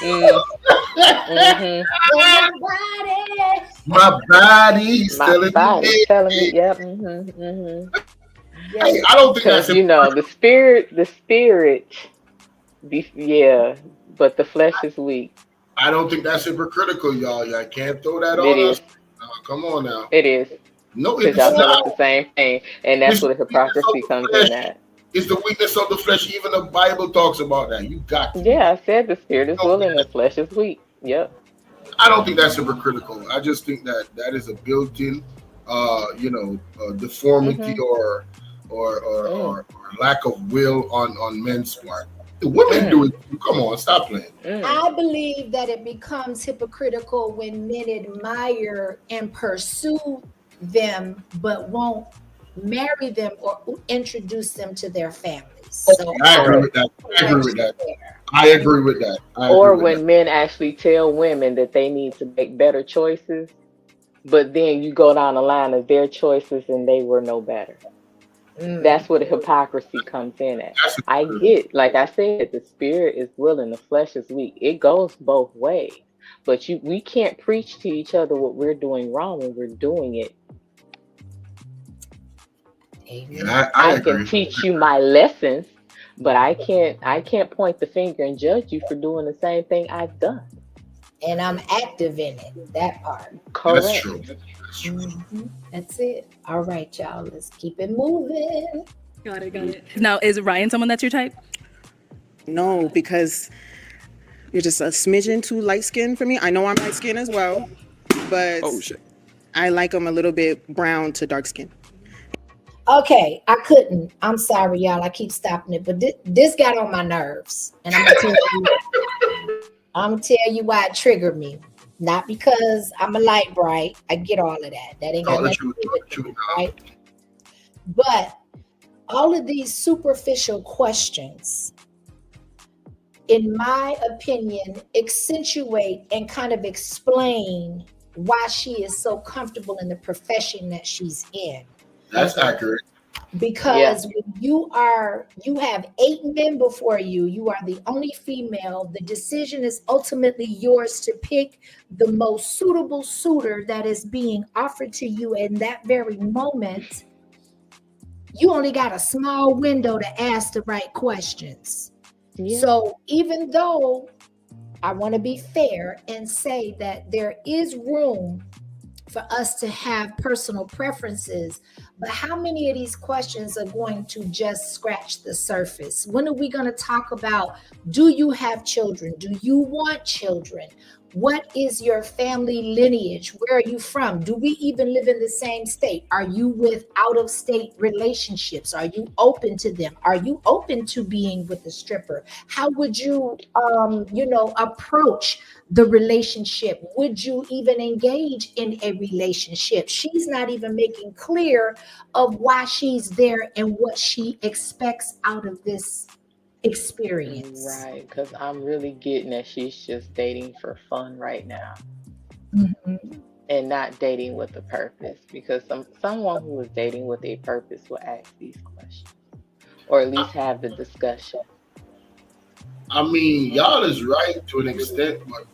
Mhm. My body's My telling body's me. telling me, yep. Hey, I don't think Because that's the spirit, yeah, but the flesh is weak. I don't think that's hypocritical, y'all. Y'all can't throw that It on us. is. Come on now. It is. No, Because it's y'all saying it's not. the same thing, and that's It's where the the weakness of hypocrisy the comes flesh. in at. It's the weakness of the flesh. Even the Bible talks about that. You got to. Yeah, I said the spirit is willing and the flesh is weak. Yep. I don't think that's hypocritical. I just think that that is a built-in, deformity Mhm. or lack of will on men's part. The women do it. Come on, stop playing. I believe that it becomes hypocritical when men admire and pursue them, but won't marry them or introduce them to their families. So I agree with that. I agree with that. I agree with that. Or when men actually tell women that they need to make better choices, but then you go down the line of their choices and they were no better. That's where the hypocrisy comes in at. I get, like I said, the spirit is willing, the flesh is weak. It goes both ways. But we can't preach to each other what we're doing wrong when we're doing it. Yeah, I can teach you my lessons, but I can't point the finger and judge you for doing the same thing I've done. And I'm active in it, that part. Correct. That's true. That's it. All right, y'all, let's keep it moving. Got it. Now, is Ryan someone that's your type? No, because you're just a smidgen too light skinned for me. I know I'm light skinned as well, but I like them a little bit brown to dark skin. Okay, I couldn't. I'm sorry, y'all. I keep stopping it, but this got on my nerves, and I'm gonna tell you why it triggered me. Not because I'm a light bright. I get all of that. That ain't got nothing to do with it, right? But all of these superficial questions, in my opinion, accentuate and kind of explain why she is so comfortable in the profession that she's in. That's accurate. Because when you have 8 men before you, you are the only female. The decision is ultimately yours to pick the most suitable suitor that is being offered to you in that very moment. You only got a small window to ask the right questions. Yeah. So even though I want to be fair and say that there is room for us to have personal preferences, but how many of these questions are going to just scratch the surface? When are we going to talk about, do you have children? Do you want children? What is your family lineage? Where are you from? Do we even live in the same state? Are you with out-of-state relationships? Are you open to them? Are you open to being with a stripper? How would you, approach the relationship? Would you even engage in a relationship? She's not even making clear of why she's there and what she expects out of this experience. Right, because I'm really getting that she's just dating for fun right now. And not dating with a purpose, because someone who is dating with a purpose will ask these questions or at least have the discussion. I mean, y'all is right to an extent, but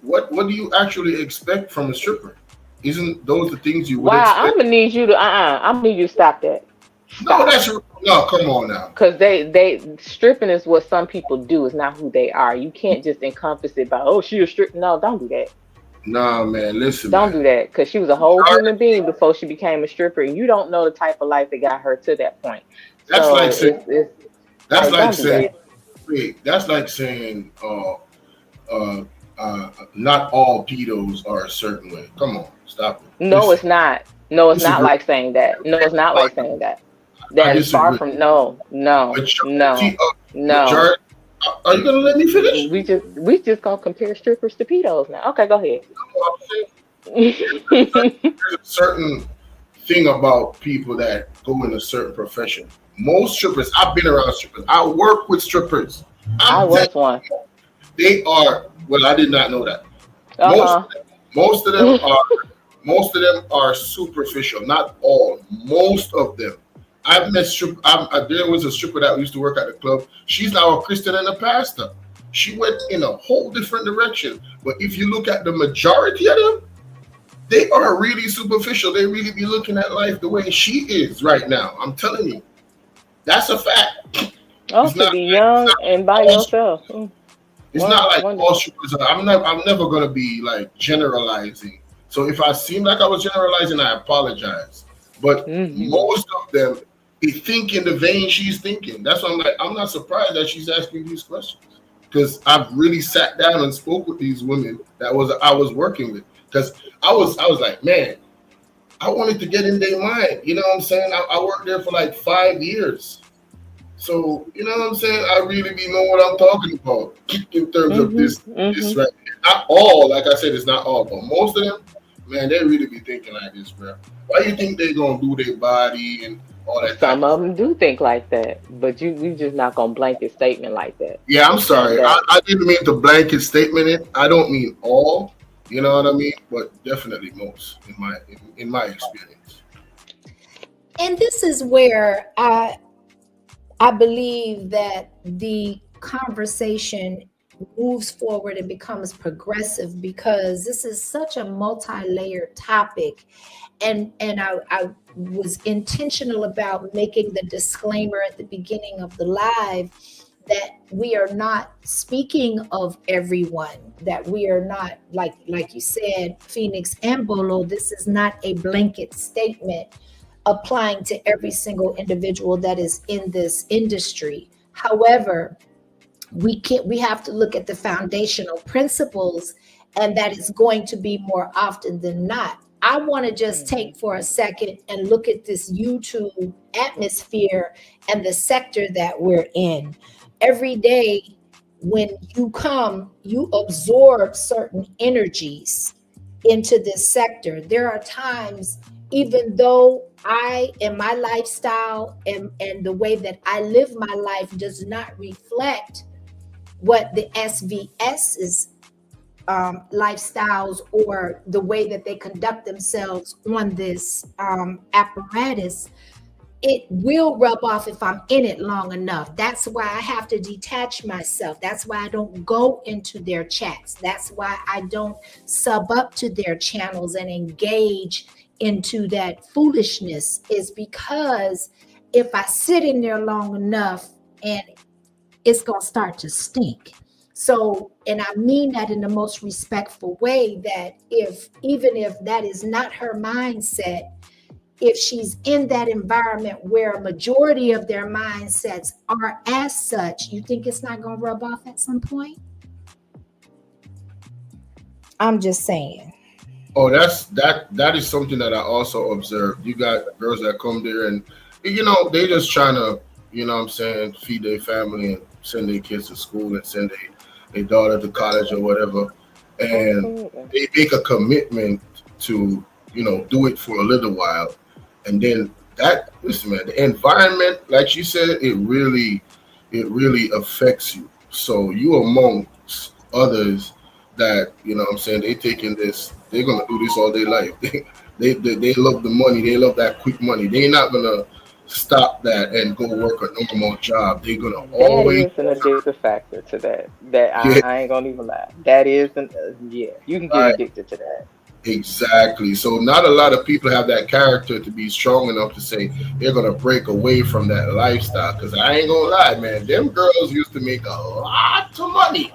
what do you actually expect from a stripper? Isn't those the things you would expect? I'm gonna need you to stop that. Stop. No, come on now. Because they stripping is what some people do. It's not who they are. You can't just encompass it by, oh, she a stripper. No, don't do that. Nah, man, listen. Don't do that, because she was a whole human being before she became a stripper, and you don't know the type of life that got her to that point. That's like saying. That's like saying. Not all pedos are a certain way. Come on, stop it. No, it's not. No, it's not like saying that. No, it's not like saying that. That is far from no. Are you gonna let me finish? We just gonna compare strippers to pedos now. Okay, go ahead. There's a certain thing about people that go in a certain profession. Most strippers, I've been around strippers. I work with strippers. I was one. They are. Well, I did not know that. Most of them are superficial. Not all. Most of them. I've met there was a stripper that used to work at the club. She's now a Christian and a pastor. She went in a whole different direction. But if you look at the majority of them, they are really superficial. They really be looking at life the way she is right now. I'm telling you. That's a fact. Oh, to be young and by yourself. It's not like all strippers are. I'm never gonna be like generalizing. So if I seem like I was generalizing, I apologize. But most of them, they think in the vein she's thinking. That's why I'm like, I'm not surprised that she's asking these questions, because I've really sat down and spoke with these women that I was working with. Because I was like, man, I wanted to get in their mind. You know what I'm saying? I worked there for like 5 years. So, you know what I'm saying? I really be know what I'm talking about in terms of this right. Not all, like I said, it's not all, but most of them, man, they really be thinking like this, bro. Why you think they gonna do their body and all that? Some of them do think like that, but we just not gonna blanket statement like that. Yeah, I'm sorry. I didn't mean to blanket statement it. I don't mean all, you know what I mean? But definitely most in my experience. And this is where I believe that the conversation moves forward and becomes progressive, because this is such a multi-layered topic. And I was intentional about making the disclaimer at the beginning of the live that we are not speaking of everyone, that we are not, like you said, Phoenix and Bolo, this is not a blanket statement applying to every single individual that is in this industry. However, we have to look at the foundational principles, and that is going to be more often than not. I want to just take for a second and look at this YouTube atmosphere and the sector that we're in. Every day when you come, you absorb certain energies into this sector. There are times, even though I and my lifestyle and the way that I live my life does not reflect what the SVS's lifestyles or the way that they conduct themselves on this apparatus, it will rub off if I'm in it long enough. That's why I have to detach myself. That's why I don't go into their chats. That's why I don't sub up to their channels and engage into that foolishness, is because if I sit in there long enough, and it's going to start to stink. So, and I mean that in the most respectful way, that even if that is not her mindset, if she's in that environment where a majority of their mindsets are as such, you think it's not going to rub off at some point? I'm just saying. Oh, that is something that I also observed. You got girls that come there and, you know, they just trying to, you know what I'm saying, feed their family and send their kids to school and send their daughter to college or whatever. And they make a commitment to, you know, do it for a little while. And then listen, man, the environment, like you said, it really affects you. So you amongst others that, you know what I'm saying, they're going to do this all their life. They love the money. They love that quick money. They're not going to stop that and go work a normal job. They're going to always. There is an addictive factor to that. I ain't going to even lie. That is, you can get addicted to that. Exactly. So not a lot of people have that character to be strong enough to say they're going to break away from that lifestyle. Because I ain't going to lie, man, them girls used to make a lot of money.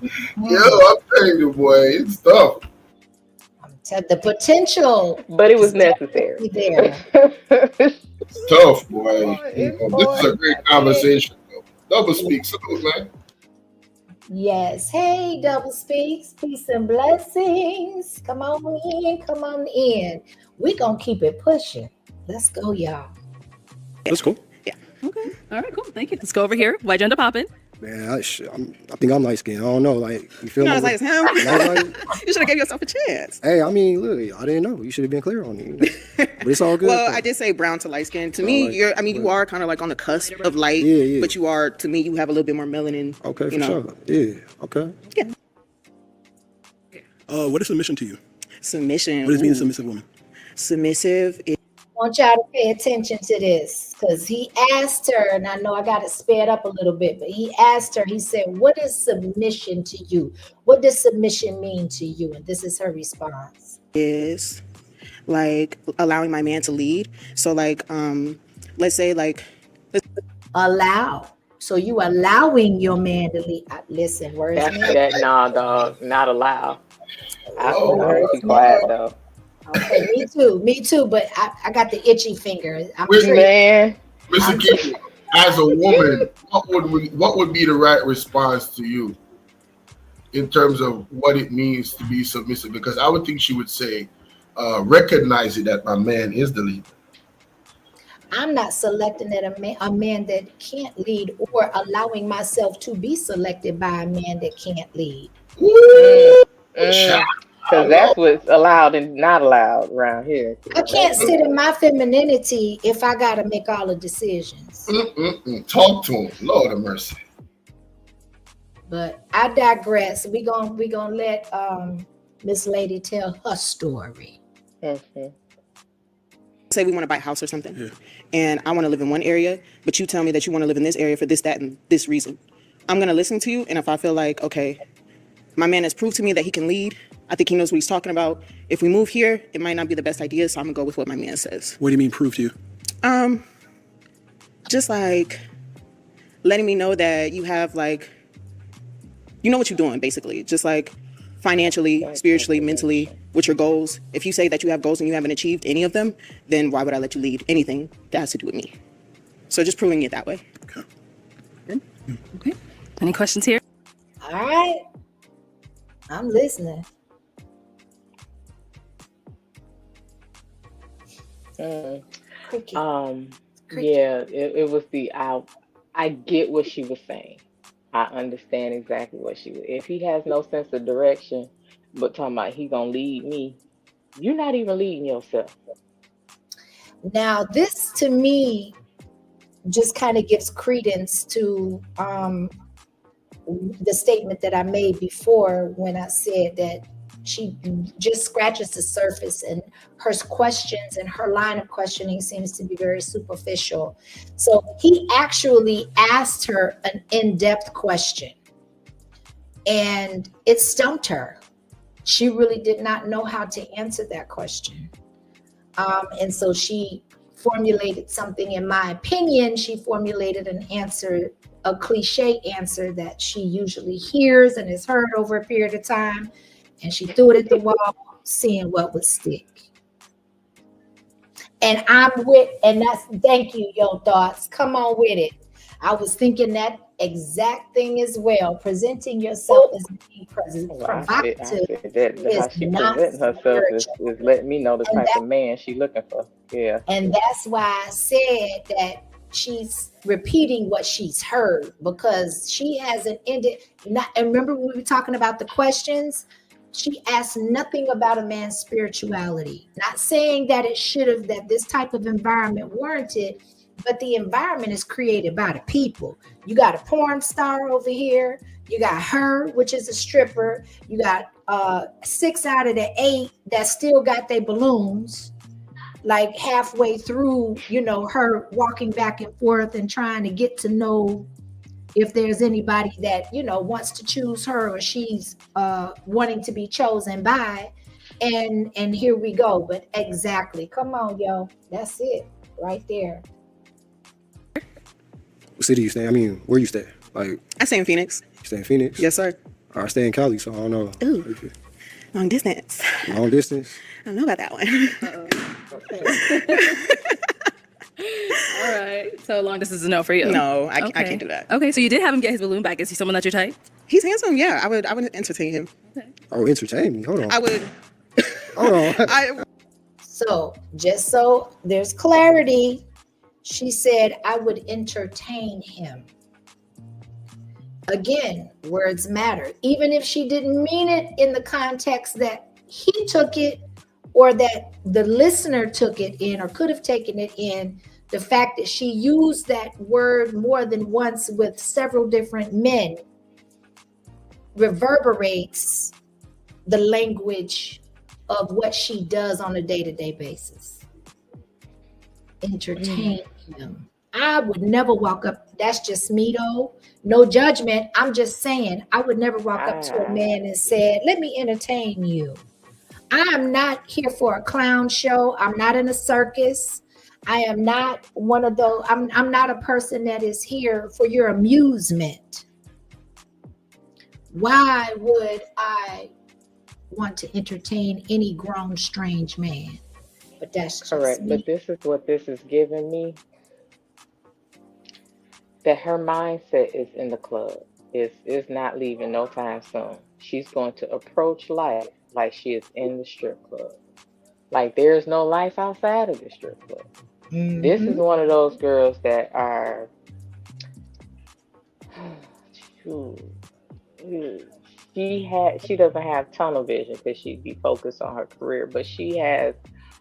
Yo, I'm telling you, boy, it's tough. The potential. But it was necessary. There. It's tough, boy. This is a great conversation. Double speak. Salute, man. Yes. Hey, Double Speaks. Peace and blessings. Come on in. Come on in. We're going to keep it pushing. Let's go, y'all. That's cool. Yeah. Okay. All right, cool. Thank you. Let's go over here. Why'd you end up popping? Man, I think I'm light skinned. I don't know. Like, you feel You're me? not as light as him. You should have gave yourself a chance. Hey, I mean, look, I didn't know. You should have been clear on it. But it's all good. Well, I did say brown to light skin. To me, you are kind of like on the cusp of light. Yeah. But you are, to me, you have a little bit more melanin. Okay, for sure. Yeah. Okay. What is submission to you? Submission. What does it mean, a submissive woman? Submissive is want y'all to pay attention to this because he asked her, and I know I got to sped up a little bit, but he asked her, he said, what is submission to you? What does submission mean to you? And this is her response. Is like allowing my man to lead. So like, let's say like, Allow. So you allowing your man to lead. Listen, words. Nah, dog, not allow. I Oh, heard you quiet though. Okay, me too. But I got the itchy finger. I'm Wait, sure. Man, Mr. King, as a woman, what would be the right response to you in terms of what it means to be submissive? Because I would think she would say, recognize it that my man is the leader. I'm not selecting that a man that can't lead or allowing myself to be selected by a man that can't lead. because that's what's allowed and not allowed around here. I can't sit in my femininity if I got to make all the decisions. Talk to him, Lord of mercy. But I digress. We gonna let Miss Lady tell her story. say we want to buy a house or something, and I want to live in one area, but you tell me that you want to live in this area for this, that, and this reason. I'm going to listen to you, and if I feel like, okay, my man has proved to me that he can lead, I think he knows what he's talking about. If we move here, it might not be the best idea, so I'm going to go with what my man says. What do you mean prove to you? Just like letting me know that you have like, you know what you're doing, basically. Just like financially, spiritually, mentally, with your goals. If you say that you have goals and you haven't achieved any of them, then why would I let you lead anything that has to do with me? So just proving it that way. Okay. Good. Okay. Any questions here? All right. I'm listening. Cricket. Yeah, it was I get what she was saying. I understand exactly what she was. If he has no sense of direction, but talking about he gonna lead me, you're not even leading yourself. Now, this to me just kind of gives credence to the statement that I made before when I said that she just scratches the surface and her questions and her line of questioning seems to be very superficial. So he actually asked her an in-depth question and it stumped her. She really did not know how to answer that question. And so she formulated something, in my opinion, she formulated an answer, a cliche answer that she usually hears and has heard over a period of time. And she threw it at the wall, seeing what would stick. And thank you, your thoughts. Come on with it. I was thinking that exact thing as well. Presenting yourself as being provocative how she presenting herself is letting me know the type of man she's looking for. Yeah. And that's why I said that she's repeating what she's heard because she hasn't ended. And remember when we were talking about the questions? She asked nothing about a man's spirituality. Not saying that that this type of environment warranted, but the environment is created by the people. You got a porn star over here. You got her, which is a stripper. You got 6 out of the 8 that still got their balloons, like halfway through, her walking back and forth and trying to get to know if there's anybody that, wants to choose her or she's wanting to be chosen by. And here we go. But exactly. Come on, yo. That's it right there. What city you stay? I mean, where you stay? Like, I stay in Phoenix. You stay in Phoenix? Yes, sir. I stay in Cali, so I don't know. Ooh, long distance. Long distance? I don't know about that one. All right. So long distance is a no for you. No, I can't do that. Okay, so you did have him get his balloon back. Is he someone that you're type? He's handsome. Yeah, I would entertain him. Okay. Oh, entertain me. Hold on. I would. Hold on. So just so there's clarity, she said, I would entertain him. Again, words matter. Even if she didn't mean it in the context that he took it or that the listener took it in or could have taken it in, the fact that she used that word more than once with several different men reverberates the language of what she does on a day-to-day basis. entertain him. I would never walk up. That's just me though. No judgment. I'm just saying I would never walk up to a man and said, "Let me entertain you." I am not here for a clown show. I'm not in a circus. I am not one of those. I'm not a person that is here for your amusement. Why would I want to entertain any grown strange man? But that's just Correct. me. But this is what this is giving me. That her mindset is in the club. Is not leaving no time soon. She's going to approach life like she is in the strip club. Like there's no life outside of the strip club. This is one of those girls that are she doesn't have tunnel vision because she'd be focused on her career, but she has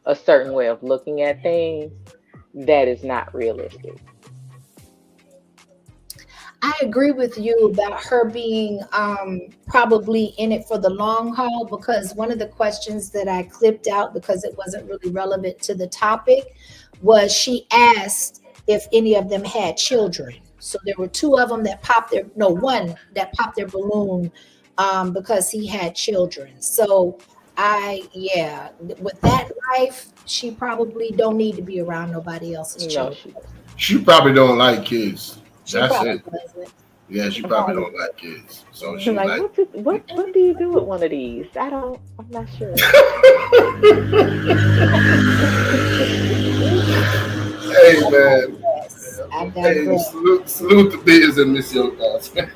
a certain way of looking at things that is not realistic. I agree with you about her being probably in it for the long haul, because one of the questions that I clipped out because it wasn't really relevant to the topic was she asked if any of them had children. So there were two of them that one that popped their balloon because he had children. So with that life, she probably don't need to be around nobody else's children. She probably don't like kids. She That's probably it. doesn't. Yeah, she probably don't like kids. So she's Like, like, what do you do with one of these? I'm not sure. hey man. I Hey, digress. salute to Biz and Miss Yogas.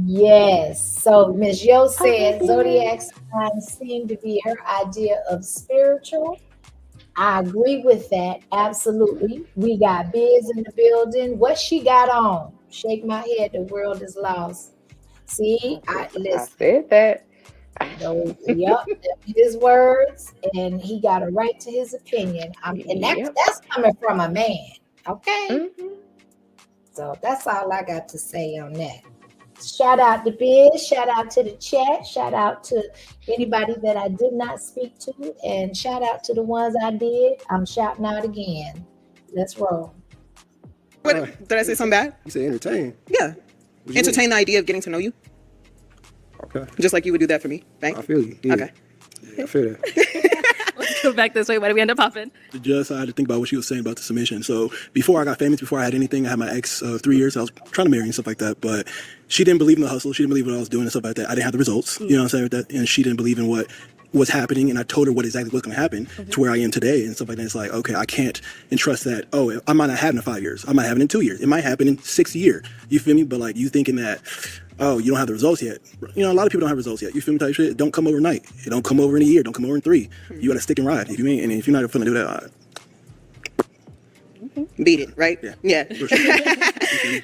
Yes. So Ms. Yo said zodiac signs seem to be her idea of spiritual. I agree with that. Absolutely. We got Biz in the building. What she got on? Shake my head. The world is lost. See, I said that. Yep, his words, and he got a right to his opinion. And that's coming from a man. Okay. So that's all I got to say on that. Shout out to Biz, shout out to the chat, shout out to anybody that I did not speak to, and shout out to the ones I did. I'm shouting out again. Let's roll. What, did I say something bad? You say entertain. Yeah. Entertain the idea of getting to know you. Okay. Just like you would do that for me, right? I feel you. Yeah. Okay. Yeah, I feel that. Let's go back this way. Why do we end up popping? Just I had to think about what she was saying about the submission. So before I got famous, before I had anything, I had my ex of 3 years. I was trying to marry and stuff like that, but she didn't believe in the hustle. She didn't believe in what I was doing and stuff like that. I didn't have the results. You know what I'm saying with that? And she didn't believe in what was happening, and I told her what exactly was going to happen to where I am today and stuff like that. It's like, okay, I can't entrust that. Oh, I might not have it in 5 years. I might have it in 2 years. It might happen in 6 years. You feel me? But like you thinking that, oh, you don't have the results yet. You know, a lot of people don't have results yet. You feel me? Type shit. It don't come overnight. It don't come over in a year. Don't come over in 3. You got to stick and ride. If you ain't, and if you're not going to do that, beat it, right? Yeah.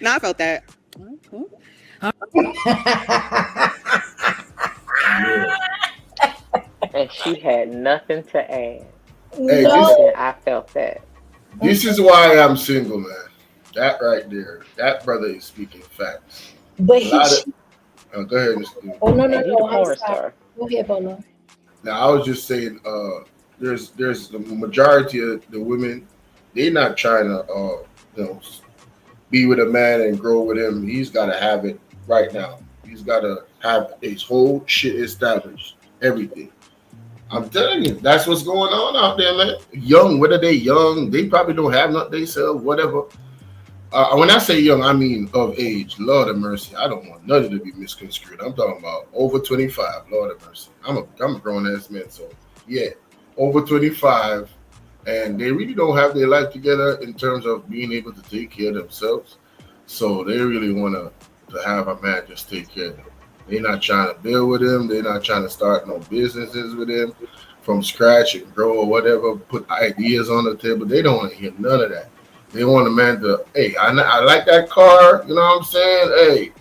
No, I felt that. Cool. And she had nothing to add. Hey, And I felt that. this is why I'm single, man. That right there, that brother is speaking facts. But go ahead, Mr. Oh no, He's a I'm porn sorry. star. Go ahead, Bolo. Now I was just saying, there's the majority of the women, they're not trying to, be with a man and grow with him. He's got to have it right now. He's got to have his whole shit established, everything. I'm telling you, that's what's going on out there, man. Young, whether they young, they probably don't have nothing themselves, whatever. When I say young, I mean of age. Lord of mercy, I don't want nothing to be misconstrued. I'm talking about over 25. Lord of mercy, I'm a grown ass man, so yeah, over 25, and they really don't have their life together in terms of being able to take care of themselves. So they really want to have a man just take care of them. They're not trying to build with him. They're not trying to start no businesses with him from scratch and grow or whatever. Put ideas on the table. They don't want to hear none of that. They want a man to, hey, I like that car. You know what I'm saying? Hey,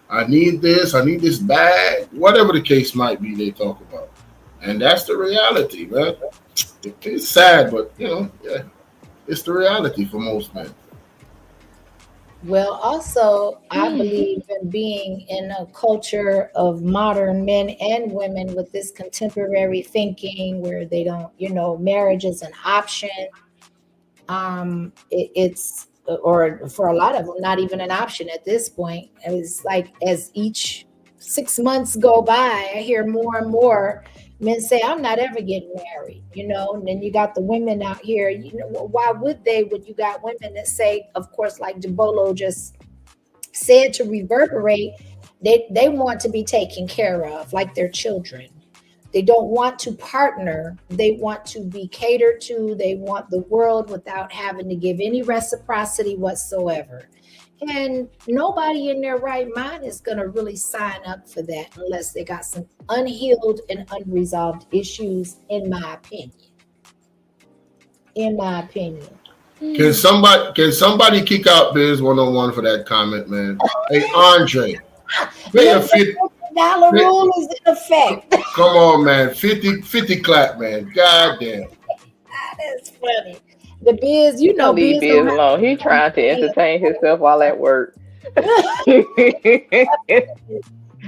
I need this bag. Whatever the case might be, they talk about. And that's the reality, man. It's sad, but, yeah, it's the reality for most men. Well, also, I believe in being in a culture of modern men and women with this contemporary thinking where they don't, marriage is an option. it's, or for a lot of them, not even an option at this point. It's like as each 6 months go by, I hear more and more men say, I'm not ever getting married, and then you got the women out here, why would they, when you got women that say, of course, like Jabolo just said, to reverberate, they want to be taken care of like their children. They don't want to partner. They want to be catered to. They want the world without having to give any reciprocity whatsoever. And nobody in their right mind is going to really sign up for that unless they got some unhealed and unresolved issues, in my opinion. Can somebody kick out Biz 101 for that comment, man? Hey, Andre, play a $50 rule is in effect. Come on, man. 50 clap, man. God damn. That's funny. The Biz, Don't leave Biz alone. He trying to entertain himself while at work.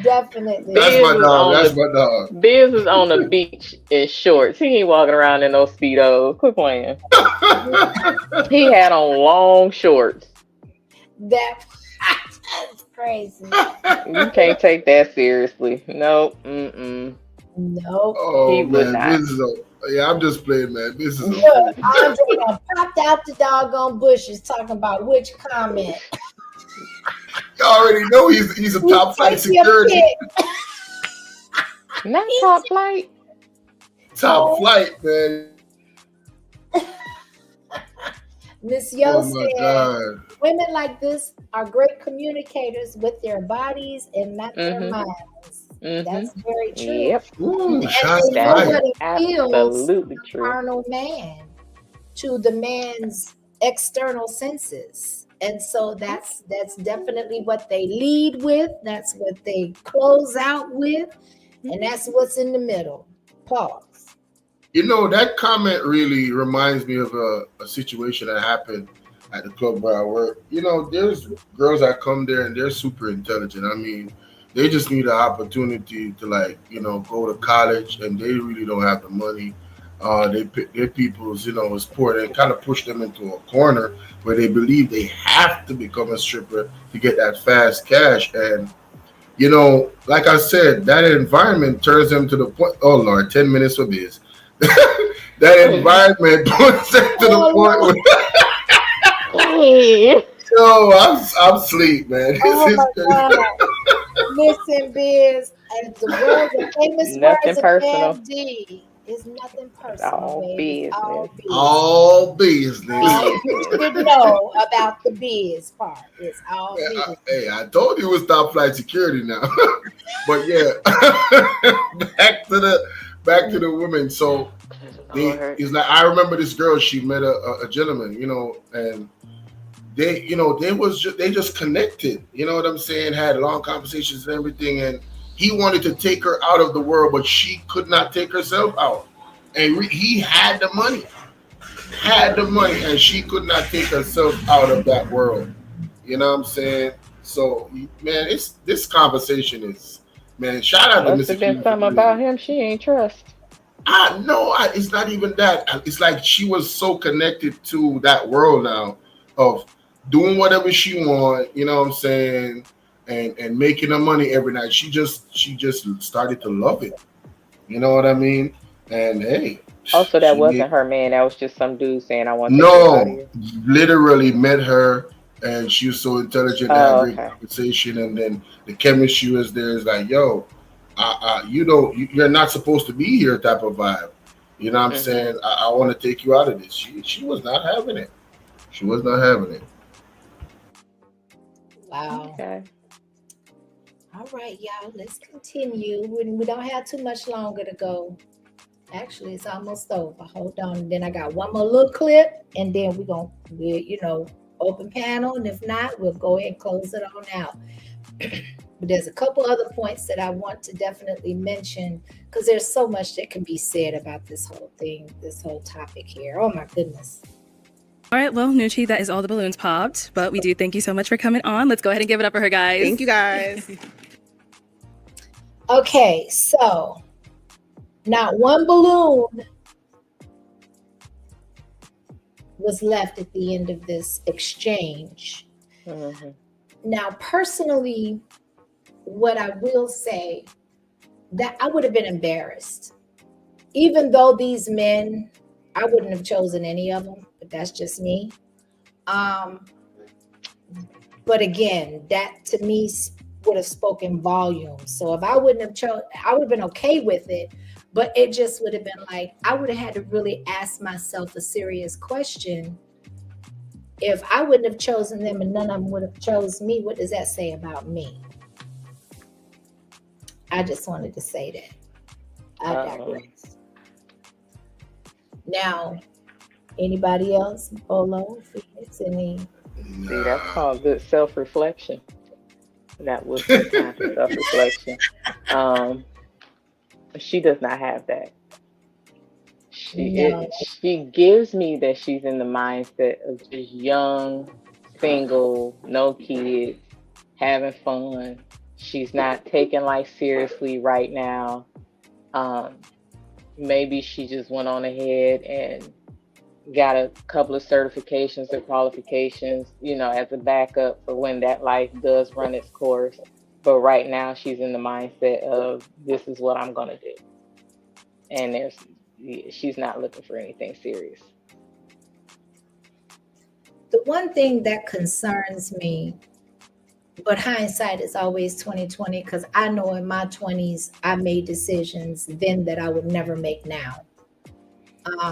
Definitely. That's my dog. Biz is on the beach in shorts. He ain't walking around in those Speedos. Quit playing. He had on long shorts. That's crazy. You can't take that seriously. Nope. Nope. Oh, he would man. not. I'm just playing, man. This is Look, Andre popped out the doggone bushes talking about which comment. You already know he's a top flight security. Not top flight. Top flight, man. Miss Yo my said, God. Women like this are great communicators with their bodies and not their minds. That's very true. Yep. Ooh, And shots they know fired. what it feels Absolutely to the true. carnal man, to the man's external senses. And so that's definitely what they lead with. That's what they close out with. And that's what's in the middle. Pause. That comment really reminds me of a situation that happened at the club where I work. There's girls that come there and they're super intelligent. I mean, they just need an opportunity to go to college, and they really don't have the money. They pick their people's, is poor, and kind of push them into a corner where they believe they have to become a stripper to get that fast cash. And, like I said, that environment turns them to the point. Oh Lord, 10 minutes for Biz. That environment puts them to the point where I'm asleep, man. Oh my God. Listen, Biz, and the words, the famous words of Bam D, is nothing personal. All baby. business. All business. You should know about the biz part. It's all business. Hey, I told you it was top flight security now. But yeah, back to the women. So it's like, I remember this girl. She met a gentleman, and they just connected. You know what I'm saying? Had long conversations and everything, and he wanted to take her out of the world, but she could not take herself out. And he had the money, and she could not take herself out of that world. You know what I'm saying? So, man, this conversation is, man, shout out to Mr. Must have been something about him she ain't trust. No, it's not even that. It's like she was so connected to that world now of doing whatever she want, you know what I'm saying, and making her money every night. She just started to love it. You know what I mean? And hey. Also, that wasn't her man. That was just some dude saying, I want to No, literally met her, and she was so intelligent, had great conversation, and then the chemistry was there. It's like, yo, you're not supposed to be here type of vibe. You know what I'm saying? I want to take you out of this. She was not having it. She was not having it. Wow. Okay. All right, y'all, let's continue. We don't have too much longer to go. Actually, it's almost over. Hold on. And then I got one more little clip, and then we'll open panel. And if not, we'll go ahead and close it on out. But there's a couple other points that I want to definitely mention, because there's so much that can be said about this whole thing, this whole topic here. Oh my goodness. All right, well, Nucci, that is all the balloons popped, but we do thank you so much for coming on. Let's go ahead and give it up for her, guys. Thank you, guys. Okay, so not one balloon was left at the end of this exchange. Mhm. Now, personally, what I will say, that I would have been embarrassed. Even though these men, I wouldn't have chosen any of them, but that's just me. Um, but again, that to me would have spoken volumes. So if I wouldn't have chosen, I would have been okay with it, but it just would have been like, I would have had to really ask myself a serious question. If I wouldn't have chosen them and none of them would have chose me, what does that say about me? I just wanted to say that. I digress. Now, anybody else? Bolo, Phoenix, any? See, that's called good self-reflection. That was the time for self-reflection. She does not have that. She gives me that she's in the mindset of just young, single, no kids, having fun. She's not taking life seriously right now. Maybe she just went on ahead and got a couple of certifications or qualifications, as a backup for when that life does run its course. But right now she's in the mindset of, this is what I'm going to do. And she's not looking for anything serious. The one thing that concerns me, but hindsight is always 2020, because I know in my 20s I made decisions then that I would never make now.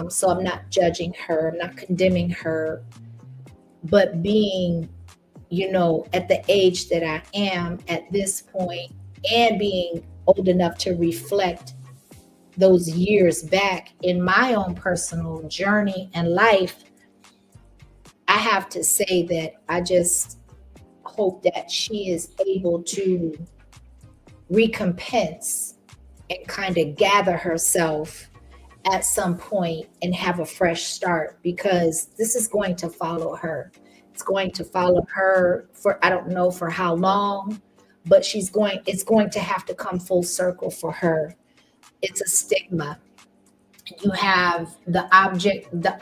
So I'm not judging her, I'm not condemning her, but being, at the age that I am at this point, and being old enough to reflect those years back in my own personal journey and life, I have to say that I just hope that she is able to recompense and kind of gather herself at some point and have a fresh start, because this is going to follow her. It's going to follow her for, I don't know for how long, but it's going to have to come full circle for her. It's a stigma. You have the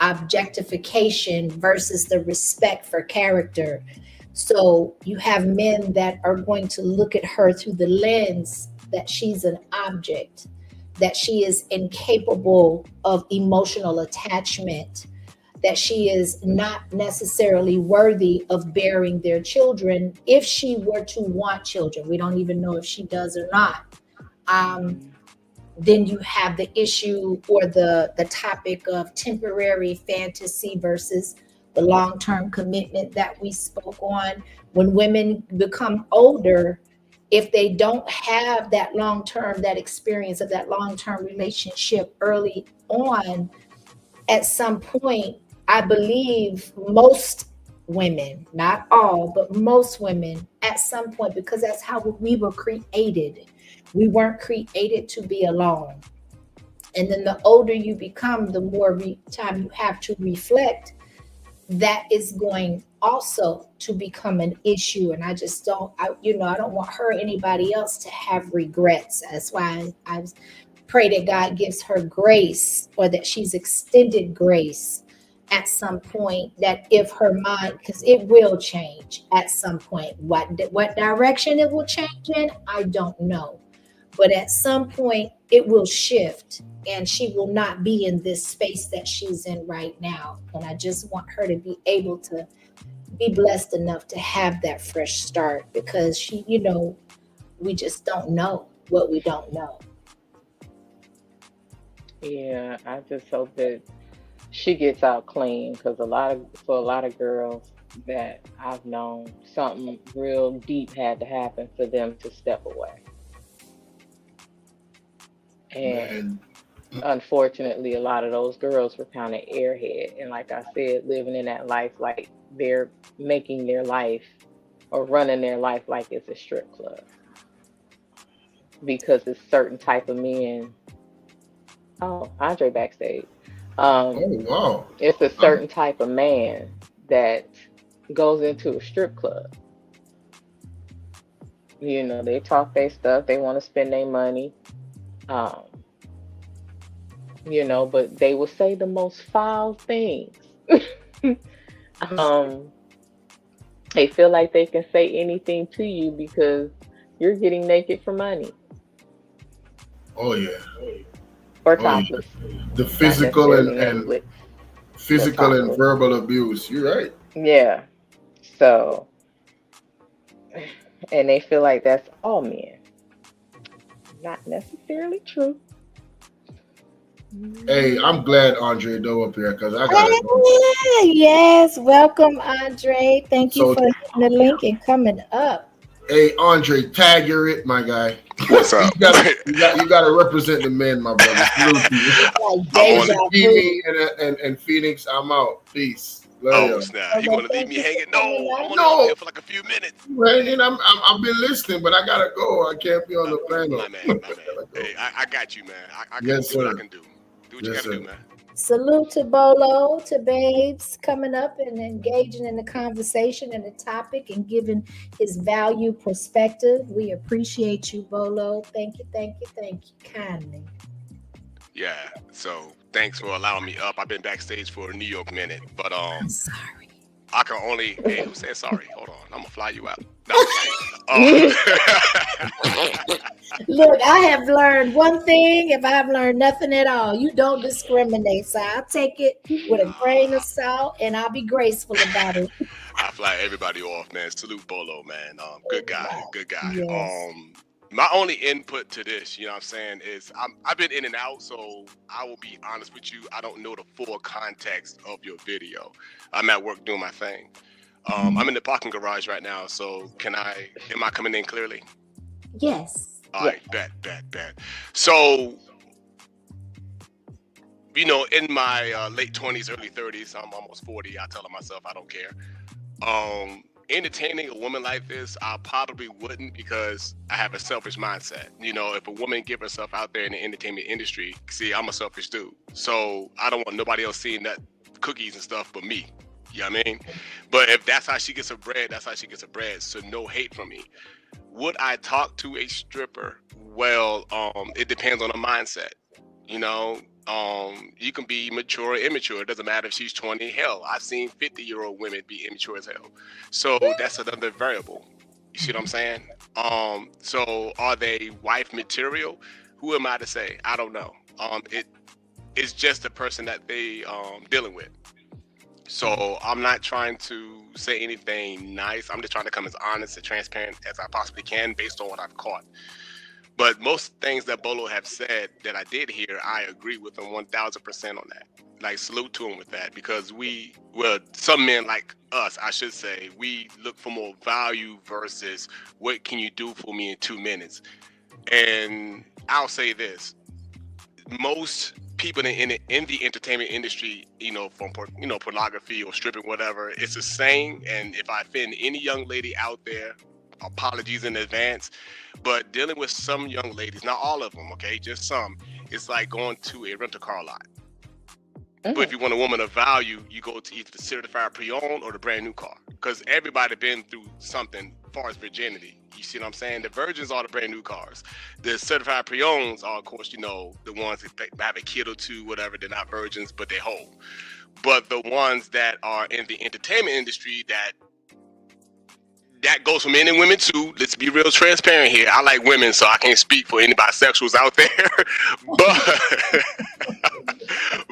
objectification versus the respect for character. So you have men that are going to look at her through the lens that she's an object, that she is incapable of emotional attachment, that she is not necessarily worthy of bearing their children if she were to want children. We don't even know if she does or not. Then you have the issue or the topic of temporary fantasy versus the long-term commitment that we spoke on. When women become older, if they don't have that long-term, that experience of that long-term relationship early on, at some point, I believe most women, not all, but most women at some point, because that's how we were created. We weren't created to be alone. And then the older you become, the more time you have to reflect. That is going also to become an issue. And I just don't, I don't want her or anybody else to have regrets. That's why I pray that God gives her grace, or that she's extended grace at some point, that if her mind, because it will change at some point. What direction it will change in, I don't know. But at some point it will shift, and she will not be in this space that she's in right now. And I just want her to be able to be blessed enough to have that fresh start, because she, we just don't know what we don't know. Yeah, I just hope that she gets out clean, because for a lot of girls that I've known, something real deep had to happen for them to step away. And unfortunately, a lot of those girls were kind of airhead. And like I said, living in that life like they're making their life or running their life like it's a strip club. Because it's certain type of men. Oh, Andre backstage. Wow. It's a certain type of man that goes into a strip club. They talk their stuff. They want to spend their money. But they will say the most foul things They feel like they can say anything to you because you're getting naked for money Oh yeah. or Oh yeah. topless. The Not physical necessarily and naked, but physical and topless. verbal abuse. You're right. Yeah. So, and they feel like that's all men. Not necessarily true. Hey, I'm glad Andre Doe up here because I gotta go. Yes, welcome, Andre. Thank you So, for hitting the link and coming up. hey, Andre, tag your it, my guy. What's up? You gotta represent the men, my brother. Salute to you. Like I'm on deja it. Kimi vu. and Phoenix, I'm out. Peace. Love Oh y'all. snap! You gonna leave me hanging? No, I'm only No. on here for like a few minutes. Brandon, I've been listening, but I gotta go. I can't be on the panel. My man. Hey, I got you, man. I can Yes, do what I sir. can do. Do what you Yes, gotta sir. do, man. Salute to Bolo, to Babes coming up and engaging in the conversation and the topic and giving his value perspective. We appreciate you, Bolo. Thank you kindly. Yeah. So thanks for allowing me up. I've been backstage for a New York minute, but I'm sorry. I can only. Hey, who said sorry? Hold on, I'm gonna fly you out. No, I'm playing. Look, I have learned one thing. If I have learned nothing at all, you don't discriminate. So I'll take it with a grain of salt and I'll be graceful about it. I fly everybody off, man. Salute Bolo, man. Good guy. Yes. My only input to this, you know what I'm saying, is I've been in and out, so I will be honest with you. I don't know the full context of your video. I'm at work doing my thing. I'm in the parking garage right now, so am I coming in clearly? Yes. All right, bet. So, you know, in my late 20s, early 30s, I'm almost 40. I tell myself I don't care. Entertaining a woman like this, I probably wouldn't because I have a selfish mindset. You know, if a woman give herself out there in the entertainment industry, see, I'm a selfish dude. So I don't want nobody else seeing that cookies and stuff but me. You know what I mean? But if that's how she gets her bread, that's how she gets her bread. So no hate from me. Would I talk to a stripper? Well, it depends on the mindset. You know, you can be mature or immature. It doesn't matter if she's 20. Hell, I've seen 50-year-old women be immature as hell. So that's another variable. You see what I'm saying? So are they wife material? Who am I to say? I don't know. It's just the person that they dealing with. So I'm not trying to say anything nice. I'm just trying to come as honest and transparent as I possibly can based on what I've caught. But most things that Bolo have said that I did hear, I agree with him 1,000% on that. Like, salute to him with that, because some men like us, I should say, we look for more value versus what can you do for me in 2 minutes. And I'll say this: most people in the entertainment industry, you know, from pornography or stripping, whatever, it's the same. And if I offend any young lady out there, apologies in advance. But dealing with some young ladies, not all of them, okay, just some, it's like going to a rental car lot. But if you want a woman of value, you go to either the certified pre-owned or the brand new car, because everybody been through something as far as virginity. You see what I'm saying? The virgins are the brand new cars. The certified pre-owns are, of course, you know, the ones that have a kid or two, whatever. They're not virgins, but they whole. But the ones that are in the entertainment industry, that goes for men and women too. Let's be real transparent here. I like women, so I can't speak for any bisexuals out there.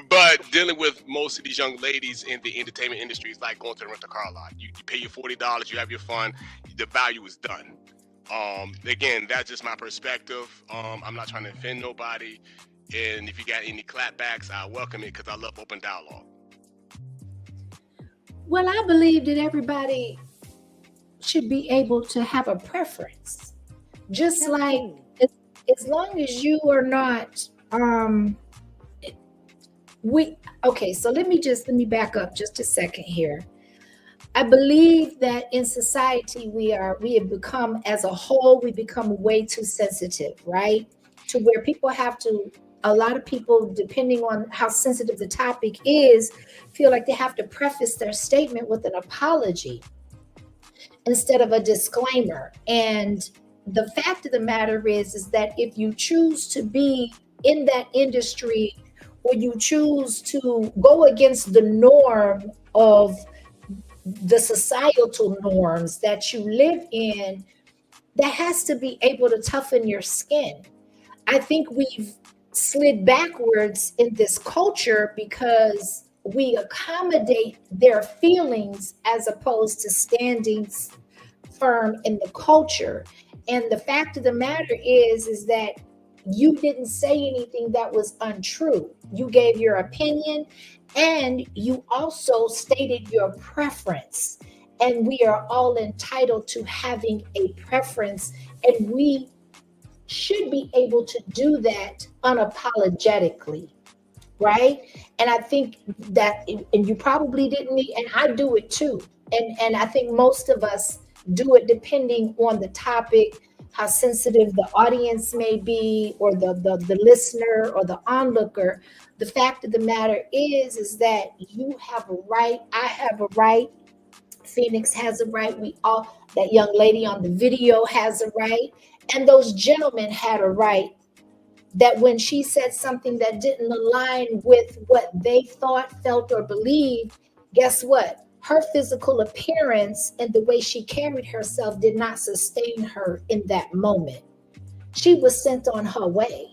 But dealing with most of these young ladies in the entertainment industry is like going to the rental car lot. You pay your $40, you have your fun, the value is done. Again, that's just my perspective. I'm not trying to offend nobody. And if you got any clapbacks, I welcome it because I love open dialogue. Well, I believe that everybody should be able to have a preference. Just like as long as you are not so let me back up just a second here. I believe that in society we have become, as a whole, we become way too sensitive, right? To where a lot of people, depending on how sensitive the topic is, feel like they have to preface their statement with an apology instead of a disclaimer. And the fact of the matter is that if you choose to be in that industry, or you choose to go against the norm of the societal norms that you live in, that has to be able to toughen your skin. I think we've slid backwards in this culture because we accommodate their feelings as opposed to standing firm in the culture. And the fact of the matter is that you didn't say anything that was untrue. You gave your opinion, and you also stated your preference. And we are all entitled to having a preference, and we should be able to do that unapologetically, right? And I think that, and you probably didn't need, and I do it too. And I think most of us do it depending on the topic, how sensitive the audience may be, or the listener or the onlooker. The fact of the matter is that you have a right, I have a right, Phoenix has a right, we all, that young lady on the video has a right, and those gentlemen had a right, that when she said something that didn't align with what they thought, felt, or believed, guess what? Her physical appearance and the way she carried herself did not sustain her in that moment. She was sent on her way.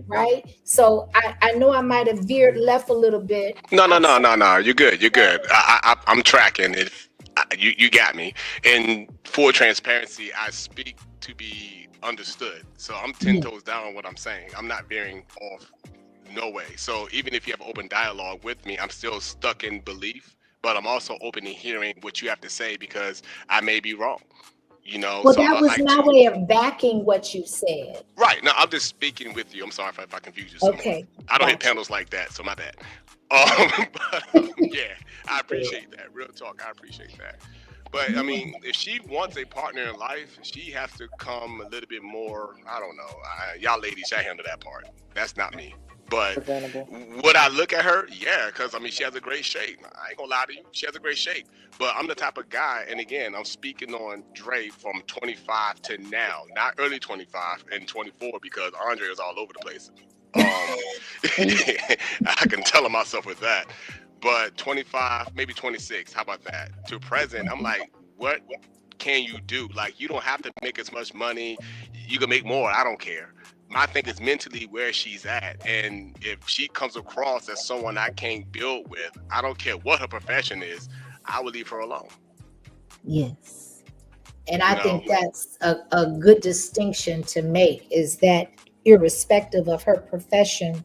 Right? So I know I might have veered left a little bit. No. You're good. You're good. I'm tracking. You got me. In full transparency, I speak to be understood. So I'm 10 toes down on what I'm saying. I'm not veering off. No way. So even if you have open dialogue with me, I'm still stuck in belief, but I'm also open to hearing what you have to say because I may be wrong. You know, well, so that was my way of backing what you said. Right. No, I'm just speaking with you. I'm sorry if I confuse you. Okay. I don't hit panels like that, so my bad. Yeah, I appreciate that. Real talk, I appreciate that. But I mean, if she wants a partner in life, she has to come a little bit more. I don't know. Y'all ladies, I handle that part. That's not me. But would I look at her? Yeah, because I mean, she has a great shape. I ain't gonna lie to you, she has a great shape. But I'm the type of guy, and again, I'm speaking on Dre from 25 to now, not early 25 and 24, because Andre is all over the place. I can tell myself with that. But 25, maybe 26, how about that? To present, I'm like, what can you do? Like, you don't have to make as much money. You can make more. I don't care. My thing is mentally where she's at. And if she comes across as someone I can't build with, I don't care what her profession is, I will leave her alone. Yes. And I think that's a good distinction to make, is that irrespective of her profession,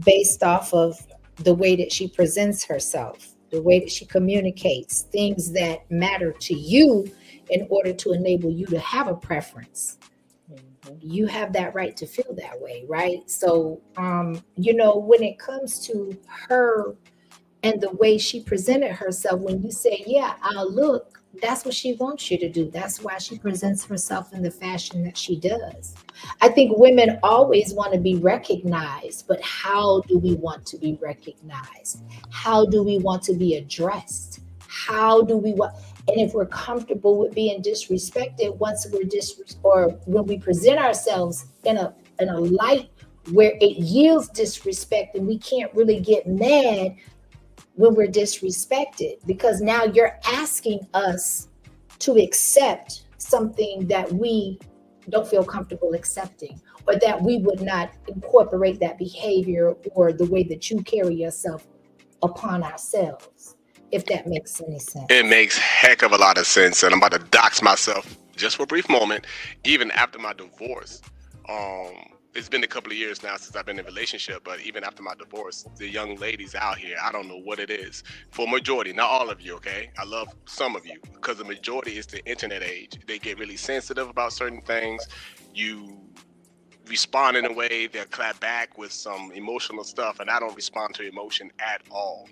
based off of the way that she presents herself, the way that she communicates, things that matter to you in order to enable you to have a preference. You have that right to feel that way, right? So, when it comes to her and the way she presented herself, when you say, yeah, I'll look, that's what she wants you to do. That's why she presents herself in the fashion that she does. I think women always want to be recognized, but how do we want to be recognized? How do we want to be addressed? How do we want? And if we're comfortable with being disrespected, once we're or when we present ourselves in a light where it yields disrespect, and we can't really get mad when we're disrespected, because now you're asking us to accept something that we don't feel comfortable accepting, or that we would not incorporate that behavior or the way that you carry yourself upon ourselves. If that makes any sense. It makes heck of a lot of sense, and I'm about to dox myself just for a brief moment. Even after my divorce, it's been a couple of years now since I've been in a relationship, but even after my divorce, the young ladies out here, I don't know what it is. For majority, not all of you, okay? I love some of you, because the majority is the internet age. They get really sensitive about certain things. You respond in a way, they'll clap back with some emotional stuff, and I don't respond to emotion at all.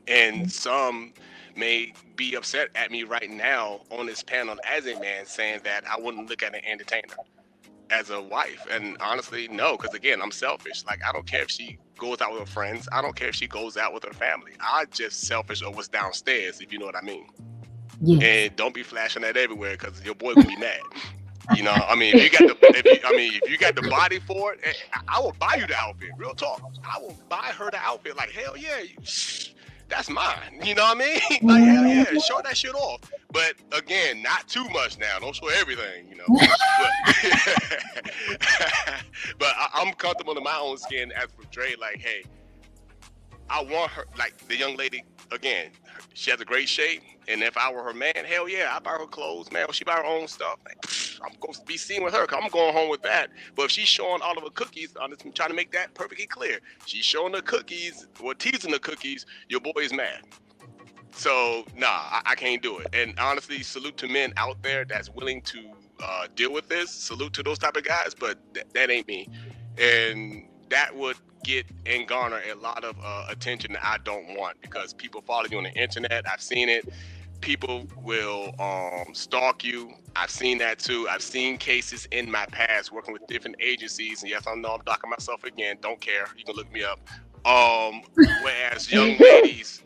And some may be upset at me right now on this panel as a man, saying that I wouldn't look at an entertainer as a wife. And honestly, no, because again, I'm selfish. Like, I don't care if she goes out with her friends. I don't care if she goes out with her family. I just selfish of what's downstairs, if you know what I mean. Yes. And don't be flashing that everywhere, because your boy will be mad. You know, I mean, if you got the body for it, I will buy you the outfit. Real talk. I will buy her the outfit. Like, hell yeah. that's mine. You know what I mean? Like, hell yeah, show that shit off. But again, not too much now. Don't show everything, you know. But I'm comfortable in my own skin. As for Dre, like, hey, I want her, like the young lady, again, she has a great shape. And if I were her man, hell yeah, I buy her clothes, man. Or she buy her own stuff. Like, I'm going to be seen with her, because I'm going home with that. But if she's showing all of her cookies, I'm just trying to make that perfectly clear. She's showing the cookies or teasing the cookies, your boy is mad. So, nah, I can't do it. And honestly, salute to men out there that's willing to deal with this. Salute to those type of guys, but that ain't me. And that would get and garner a lot of attention that I don't want, because people follow you on the internet. I've seen it. People will stalk you. I've seen that too. I've seen cases in my past working with different agencies. And yes, I know I'm docking myself again. Don't care. You can look me up. Whereas young ladies,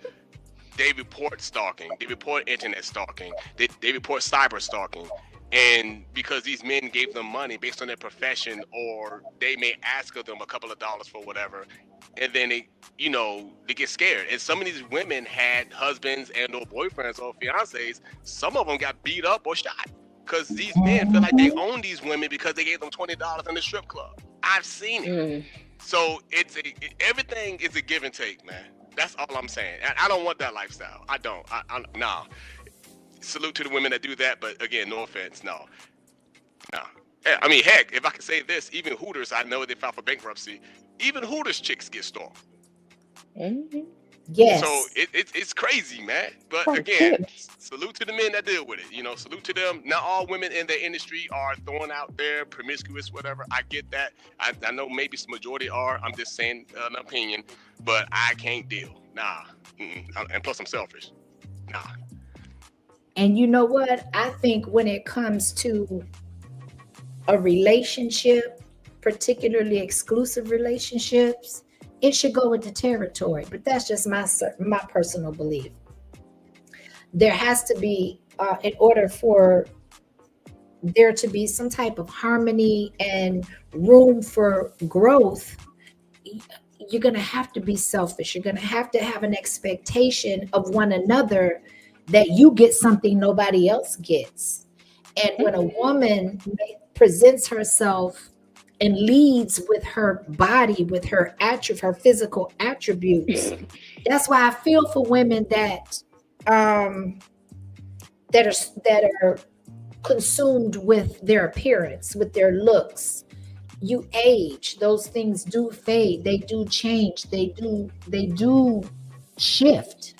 they report stalking. They report internet stalking. They report cyber stalking. And because these men gave them money based on their profession, or they may ask of them a couple of dollars for whatever, and then they get scared. And some of these women had husbands and or boyfriends or fiancés. Some of them got beat up or shot because these men feel like they own these women because they gave them $20 in the strip club. I've seen it. So everything is a give and take, man. That's all I'm saying. I don't want that lifestyle. I don't. Nah. Salute to the women that do that, but again, no offense, no. I mean, heck, if I could say this, even Hooters, I know they filed for bankruptcy. Even Hooters chicks get stalked. Yes. So it's crazy, man. But again, salute to the men that deal with it. Salute to them. Not all women in the industry are throwing out there promiscuous, whatever. I get that. I know maybe some majority are. I'm just saying an opinion, but I can't deal. Nah. And plus, I'm selfish. Nah. And you know what? I think when it comes to a relationship, particularly exclusive relationships, it should go with the territory. But that's just my personal belief. There has to be, in order for there to be some type of harmony and room for growth, you're going to have to be selfish. You're going to have an expectation of one another that you get something nobody else gets. And when a woman presents herself and leads with her body, with her physical attributes, that's why I feel for women that are consumed with their appearance, with their looks. You age; those things do fade. They do change. They do shift.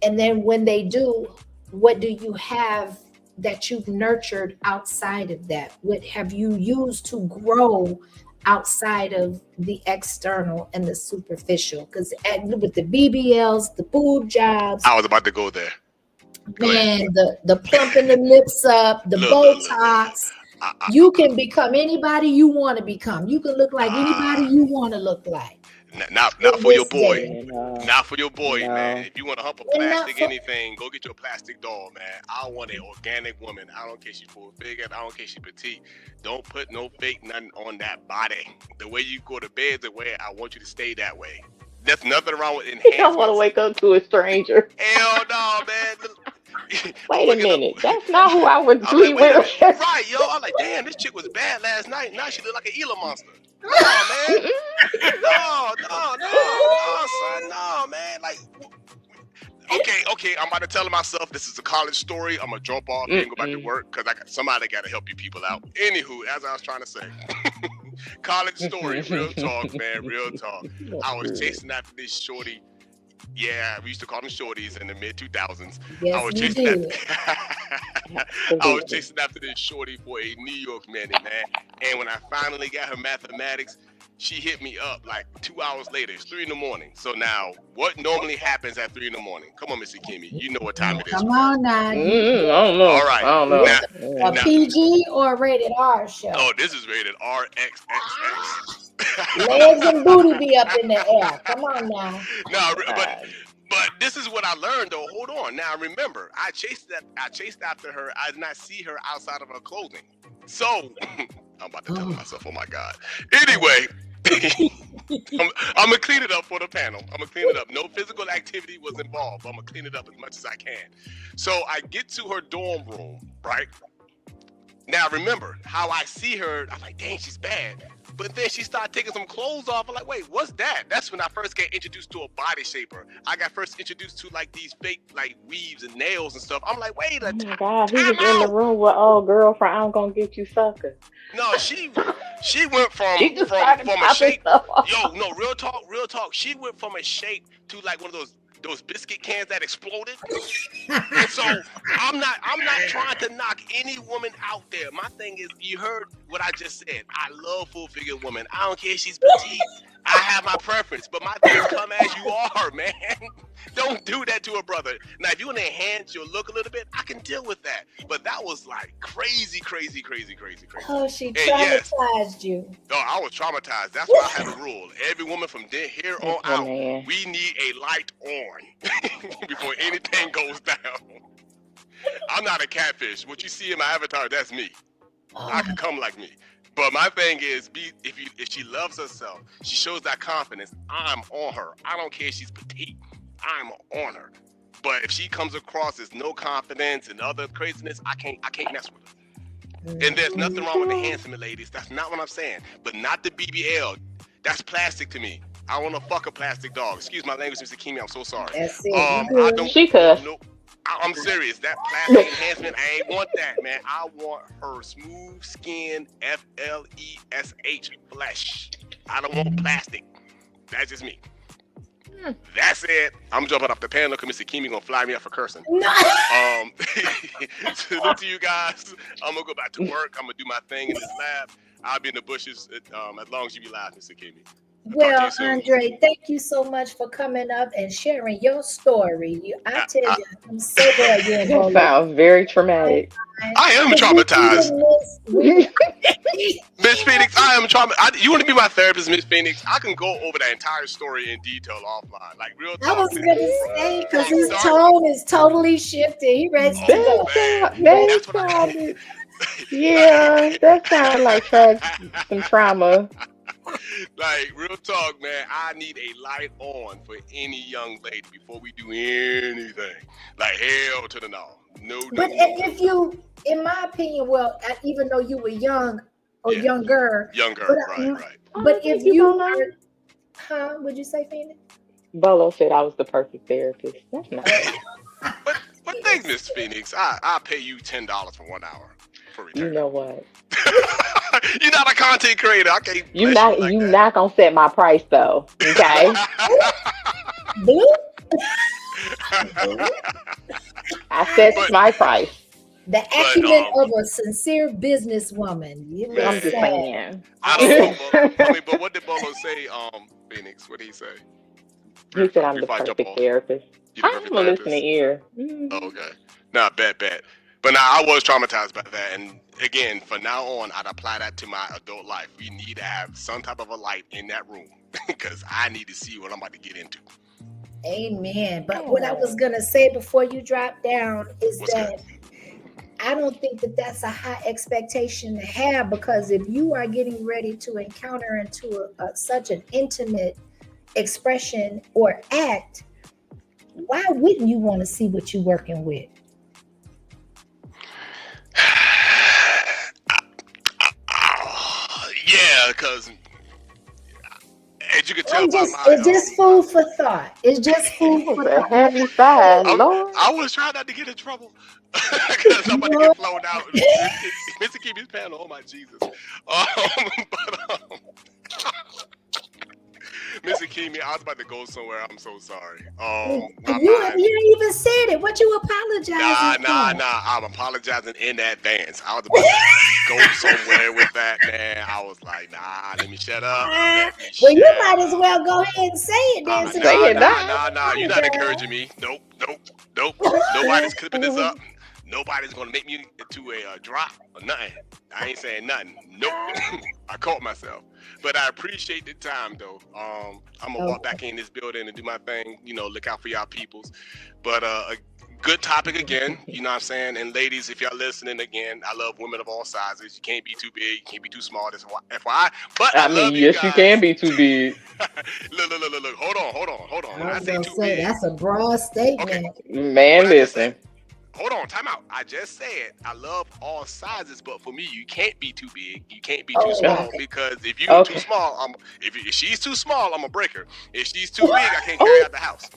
And then when they do, what do you have that you've nurtured outside of that? What have you used to grow outside of the external and the superficial? Because with the BBLs, the boob jobs, I was about to go there. Man, the plumping the lips up, the Botox. You can become anybody you want to become. You can look like anybody you want to look like. Not for your boy. Not for your boy, man. If you want to hump a plastic anything, go get your plastic doll, man. I want an organic woman. I don't care if she's full figure. I don't care if she's petite. Don't put no fake nothing on that body. The way you go to bed is the way I want you to stay that way. There's nothing wrong with enhancements. You don't want to wake up to a stranger. Hell no, man. Wait a minute. That's not who I would sleep with. Right, yo. I'm like, damn, this chick was bad last night. Now she look like an Gila monster. No, man. No, son. No, man. Like, okay. I'm about to tell myself this is a college story. I'm going to jump off and go back to work because somebody got to help you people out. Anywho, as I was trying to say, college story, real talk, man, real talk. I was chasing after this shorty. Yeah, we used to call them shorties in the mid-2000s. Yes, I was chasing after this shorty for a New York minute, man. And when I finally got her mathematics, she hit me up like 2 hours later. It's 3 a.m. So now, what normally happens at 3 a.m? Come on, Missy Kimmy. You know what time it is. Come on now. I don't know. All right. I don't know. A PG or a rated R show? Oh, this is rated RXXX. Legs and booty be up in the air. Come on now. No, but this is what I learned though. Hold on. Now remember, I chased after her. I did not see her outside of her clothing. So I'm about to tell myself, oh my God. Anyway, I'm gonna clean it up for the panel. I'm gonna clean it up. No physical activity was involved. I'm gonna clean it up as much as I can. So I get to her dorm room, right? Now remember how I see her. I'm like, dang, she's bad. But then she started taking some clothes off. I'm like, wait, what's that? That's when I first get introduced to a body shaper. I got first introduced to like these fake like weaves and nails and stuff. I'm like, wait a Oh my God, he was in the room with old girl from I'm Gonna Get You Sucker. No, she went from She just from started a popping shape. stuff off. Yo, no, real talk. She went from a shape to like one of those biscuit cans that exploded. And so I'm not trying to knock any woman out there. My thing is, you heard what I just said. I love full-figured women. I don't care if she's petite. I have my preference, but my thing is come as you are, man. Don't do that to a brother. Now, if you want to enhance your look a little bit, I can deal with that. But that was like crazy. Oh, she And traumatized you. Oh, I was traumatized. That's why I have a rule. Every woman from here on out, man. we need a light on before anything goes down. I'm not a catfish. What you see in my avatar, that's me. I could come like me. But my thing is, if she loves herself, she shows that confidence. I'm on her. I don't care if she's petite. I'm on her. But if she comes across as no confidence and other craziness, I can't mess with her. And there's nothing wrong with enhancement, ladies. That's not what I'm saying. But not the BBL. That's plastic to me. I want to fuck a plastic dog. Excuse my language, Mr. Kimi. I'm so sorry. That's it. I don't. She cussed. No, I'm serious. That plastic enhancement, I ain't want that, man. I want her smooth skin, FLESH flesh. I don't want plastic. That's just me. That's it. I'm jumping off the panel because Mr. Kimi gonna fly me up for cursing. Salute to you guys. I'm gonna go back to work. I'm gonna do my thing in this lab. I'll be in the bushes as long as you be live, Mr. Kimi. Well, Andre, thank you so much for coming up and sharing your story. I tell you, I'm so glad you're That involved. sounds very traumatic. I am traumatized. Miss Phoenix, I am traumatized. You want to be my therapist, Miss Phoenix? I can go over that entire story in detail offline. Like real talk. I was going to say, because his tone is totally shifted. He ready to go. Yeah, that sounds like some trauma. Like real talk, man. I need a light on for any young lady before we do anything. Like hell to the no. But if you, in my opinion, well, even though you were young or younger, right. But if you are, would you say, Phoenix? Bolo said I was the perfect therapist. That's not. But thanks, Miss Phoenix. I'll pay you $10 for 1 hour for return. You know what? You're not a content creator. I can't. You not gonna set my price though. Okay. I set my price. The acumen of a sincere businesswoman. I'm just saying. But what did Bolo say, Phoenix? What did he say? He said I'm the perfect therapist. I have a listening ear. Okay. Nah, bet. But now I was traumatized by that, and again, from now on, I'd apply that to my adult life. We need to have some type of a light in that room because I need to see what I'm about to get into. Amen. But what I was gonna say before you drop down is that I don't think that that's a high expectation to have, because if you are getting ready to encounter into such an intimate expression or act, why wouldn't you want to see what you're working with? Yeah, because as you can tell it's just food for thought. It's just food for thought. Heavy side, Lord. I was trying not to get in trouble because I'm about to get flown out. Mr. Kimi's panel. Oh my Jesus. Mr. Kimi, I was about to go somewhere. I'm so sorry. You didn't even said it. What you apologizing for? Nah. I'm apologizing in advance. I was about to go somewhere with that, man. I was like, nah, let me shut up. Well, you might as well go ahead and say it then. Nah. You're not encouraging me. Nope. Nobody's clipping this up. Nobody's gonna make me to a drop or nothing. I ain't saying nothing. Nope. I caught myself. But I appreciate the time though. I'm gonna walk back in this building and do my thing. Look out for y'all peoples. But good topic again. You know what I'm saying? And ladies, if y'all listening again, I love women of all sizes. You can't be too big, you can't be too small. That's FYI. But I love you yes, guys. you can be too big. Look. Hold on. When I I was say gonna too say big, that's a broad statement. okay. Man, What I just listen. said. Hold on, time out. I just said I love all sizes, but for me, you can't be too big, you can't be too small, because if you're too small, if she's too small, I'm a breaker. If she's too big, I can't carry out the house.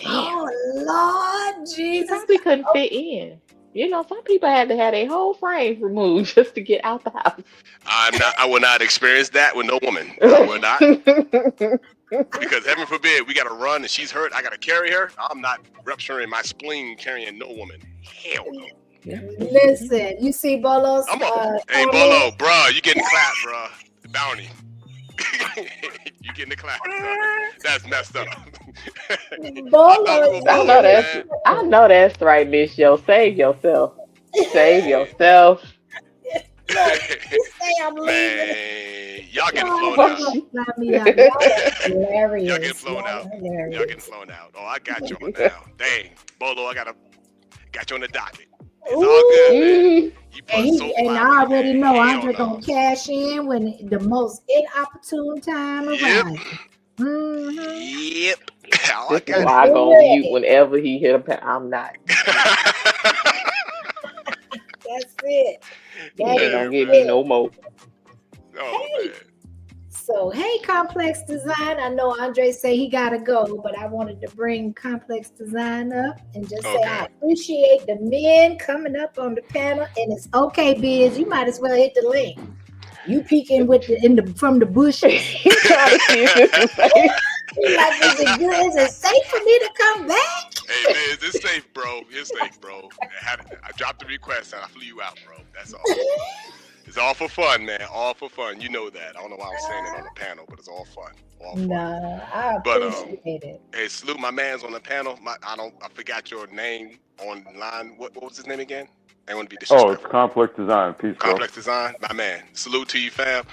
Oh Lord Jesus! Probably couldn't fit in. You know, some people had to have their whole frame removed just to get out the house. I will not experience that with no woman. I will not. Because heaven forbid we gotta run and she's hurt, I gotta carry her. I'm not rupturing my spleen carrying no woman. Hell no. Listen, you see Bolo's. Hey Bolo, bro, you getting clapped, bro. Bounty. You getting the clap. That's messed up. Bolo, I know that's right, Miss Yo. Save yourself. Save yourself. You say I'm leaving. Man, y'all getting flown out. Hilarious. Y'all getting flown out. Y'all getting flown out. Oh, I got you on now. Dang, Bolo, I got you on the docket. It's all good, man. And I already know Andre gonna cash in when the most inopportune time arrives. Yep. This is why I go on mute whenever he hit a pan. I'm not. That's it. That ain't gonna get me no more. Oh, man. So, hey, Complex Design. I know Andre say he gotta go, but I wanted to bring Complex Design up and just say I appreciate the men coming up on the panel. And it's okay, Biz. You might as well hit the link. You peeking with from the bushes. He's trying to see if this is safe. Like, is it good? Is it safe for me to come back? Hey, Biz, it's safe, bro. It's safe, bro. I dropped the request and I flew you out, bro. That's all. It's all for fun, man. All for fun. You know that. I don't know why I was saying it on the panel, but it's all fun. All fun. No, I appreciate it. Hey, salute my man's on the panel. I forgot your name online. What was his name again? I want to be disrespectful. Oh, it's Complex Design. Peace, Complex Design, my man. Salute to you, fam.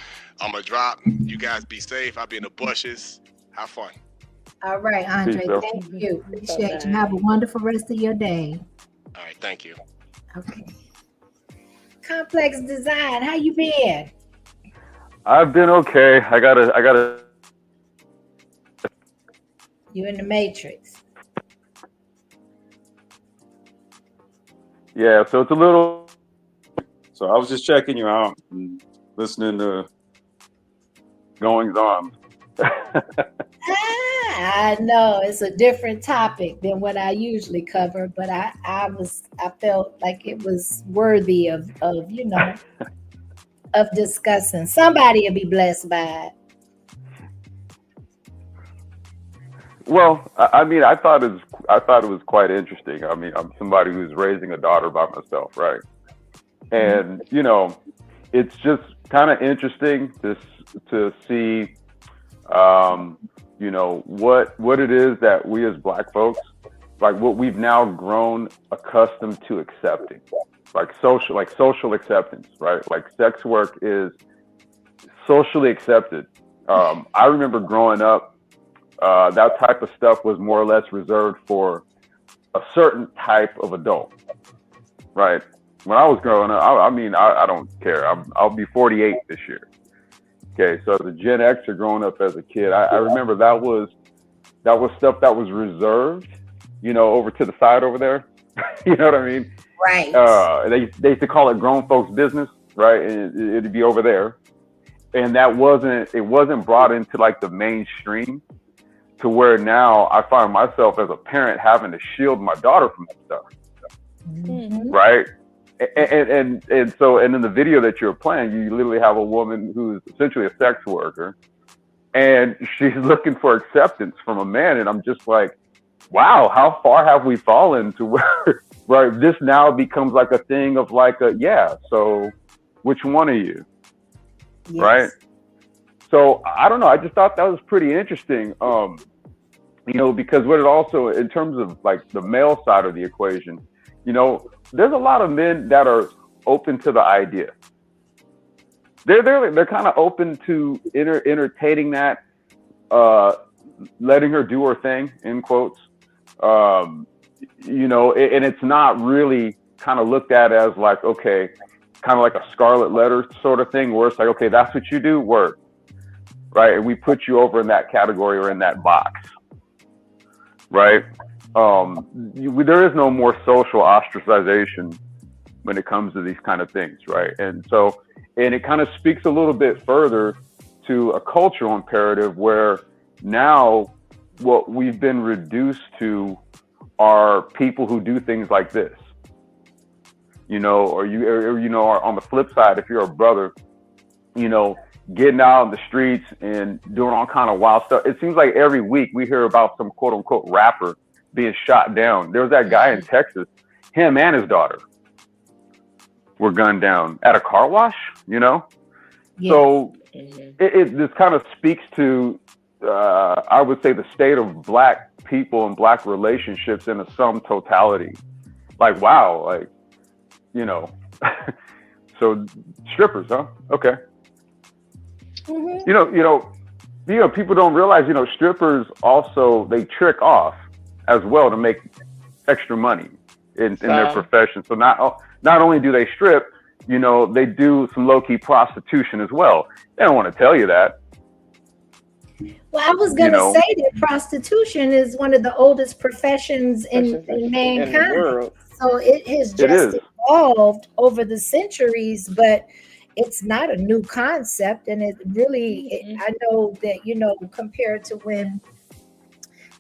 I'm gonna drop. You guys be safe. I'll be in the bushes. Have fun. All right, Andre. Peace, bro. Thank you. Appreciate you. Have a wonderful rest of your day. All right, thank you. Okay. Complex Design, how you been? I've been okay. I gotta. You in the Matrix. Yeah, so it's a little. So I was just checking you out and listening to goings on. I know it's a different topic than what I usually cover, but I felt like it was worthy of of discussing. Somebody will be blessed by it. Well, I mean, I thought it was quite interesting. I mean, I'm somebody who's raising a daughter by myself, right? And it's just kind of interesting to see, what it is that we as Black folks, like what we've now grown accustomed to accepting, like social acceptance, right? Like sex work is socially accepted. I remember growing up, that type of stuff was more or less reserved for a certain type of adult, right? When I was growing up, I don't care. I'll be 48 this year. Okay, so as a Gen Xer growing up as a kid, I remember that was stuff that was reserved, over to the side over there. You know what I mean? Right. They used to call it grown folks business, right? And it'd be over there, and it wasn't brought into like the mainstream, to where now I find myself as a parent having to shield my daughter from that stuff, right? And so in the video that you're playing, you literally have a woman who's essentially a sex worker, and she's looking for acceptance from a man. And I'm just like, wow, how far have we fallen to where this now becomes like a thing of like so which one of you? Yes. Right? So I don't know. I just thought that was pretty interesting. Because what it also, in terms of like the male side of the equation, there's a lot of men that are open to the idea. They're kind of open to entertaining that, letting her do her thing, in quotes. and it's not really kind of looked at as like, okay, kind of like a scarlet letter sort of thing where it's like, okay, that's what you do, work, right? And we put you over in that category or in that box, right? There is no more social ostracization when it comes to these kind of things, right? And it kind of speaks a little bit further to a cultural imperative where now what we've been reduced to are people who do things like this, or on the flip side, if you're a brother, getting out on the streets and doing all kind of wild stuff. It seems like every week we hear about some quote unquote rapper being shot down. There was that guy in Texas, him and his daughter were gunned down at a car wash, Yes. So this kind of speaks to, I would say, the state of Black people and Black relationships in a sum totality. Like, wow, like, so strippers, huh? Okay. People don't realize, strippers also, they trick off as well to make extra money in their profession. So not only do they strip, they do some low-key prostitution as well. They don't want to tell you that. Well, I was going to say that prostitution is one of the oldest professions in mankind. In the world. So it has just evolved over the centuries, but it's not a new concept. And it really, I know that, compared to when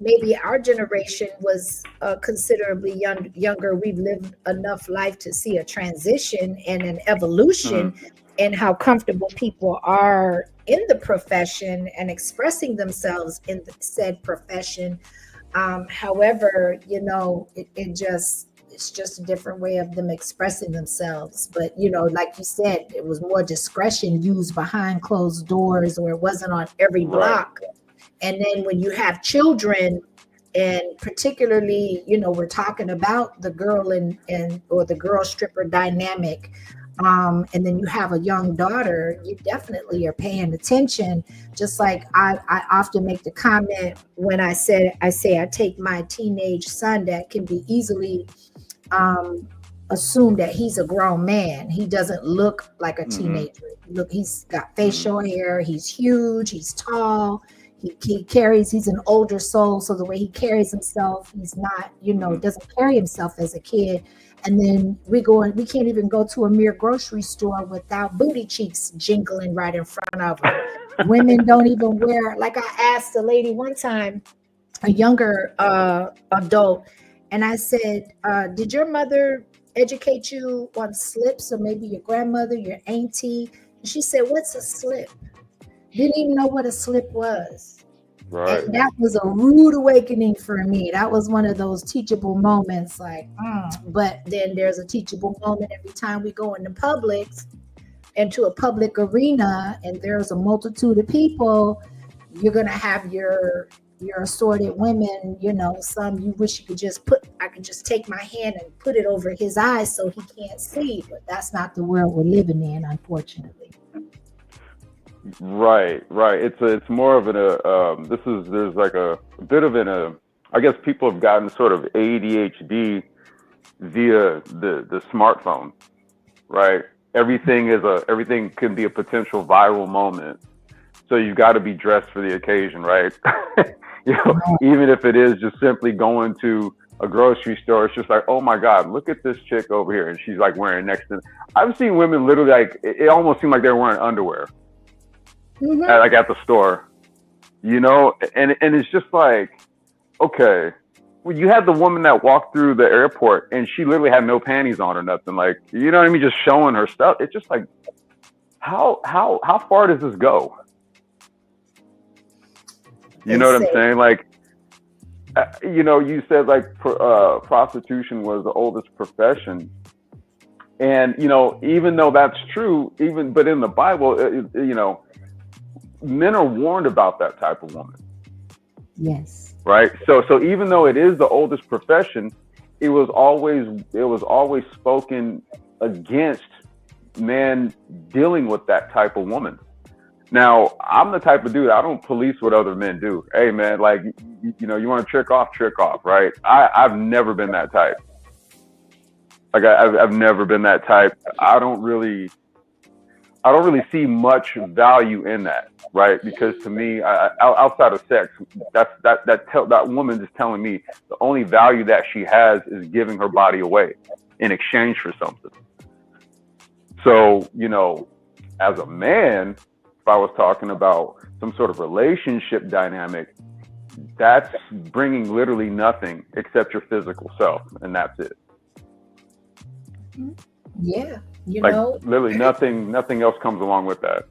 maybe our generation was considerably younger, we've lived enough life to see a transition and an evolution in how comfortable people are in the profession and expressing themselves in the said profession. However, it's just a different way of them expressing themselves. But, like you said, it was more discretion used behind closed doors, or it wasn't on every block. And then when you have children, and particularly, we're talking about the girl or the girl stripper dynamic, and then you have a young daughter, you definitely are paying attention. Just like I often make the comment when I say I take my teenage son that can be easily assume that he's a grown man. He doesn't look like a teenager. Look, he's got facial hair, he's huge, he's tall, he's an older soul. So the way he carries himself, he's not, doesn't carry himself as a kid. And then we can't even go to a mere grocery store without booty cheeks jingling right in front of him. Women don't even wear, like I asked a lady one time, a younger adult, and I said, did your mother educate you on slips, or maybe your grandmother, your auntie? And she said, what's a slip? Didn't even know what a slip was. Right. And that was a rude awakening for me. That was one of those teachable moments, but then there's a teachable moment every time we go into into a public arena, and there's a multitude of people. You're going to have your assorted women, some you wish you could I could just take my hand and put it over his eyes so he can't see, but that's not the world we're living in, unfortunately. Right. It's more of there's like a bit of I guess people have gotten sort of ADHD via the smartphone, right? Everything can be a potential viral moment. So you've got to be dressed for the occasion, right? Even if it is just simply going to a grocery store, it's just like, oh my God, look at this chick over here. And she's like wearing next to, I've seen women literally it almost seemed like they were wearing underwear. At the store, and it's just like, okay, well, you had the woman that walked through the airport and she literally had no panties on or nothing, like, you know what I mean, just showing her stuff. It's just like, how far does this go? You know what I'm saying? Like, you said like prostitution was the oldest profession, and even though that's true, but in the Bible, men are warned about that type of woman. Yes. Right. So even though it is the oldest profession, it was always spoken against men dealing with that type of woman. Now, I'm the type of dude, I don't police what other men do. Hey, man, like, you know, you want to trick off, right? I've never been that type. Like, I've never been that type. I don't really see much value in that, right? Because to me, outside of sex, that woman is telling me the only value that she has is giving her body away in exchange for something. So, you know, as a man, if I was talking about some sort of relationship dynamic, that's bringing literally nothing except your physical self, and that's it. Yeah, you Like, know, literally nothing else comes along with that.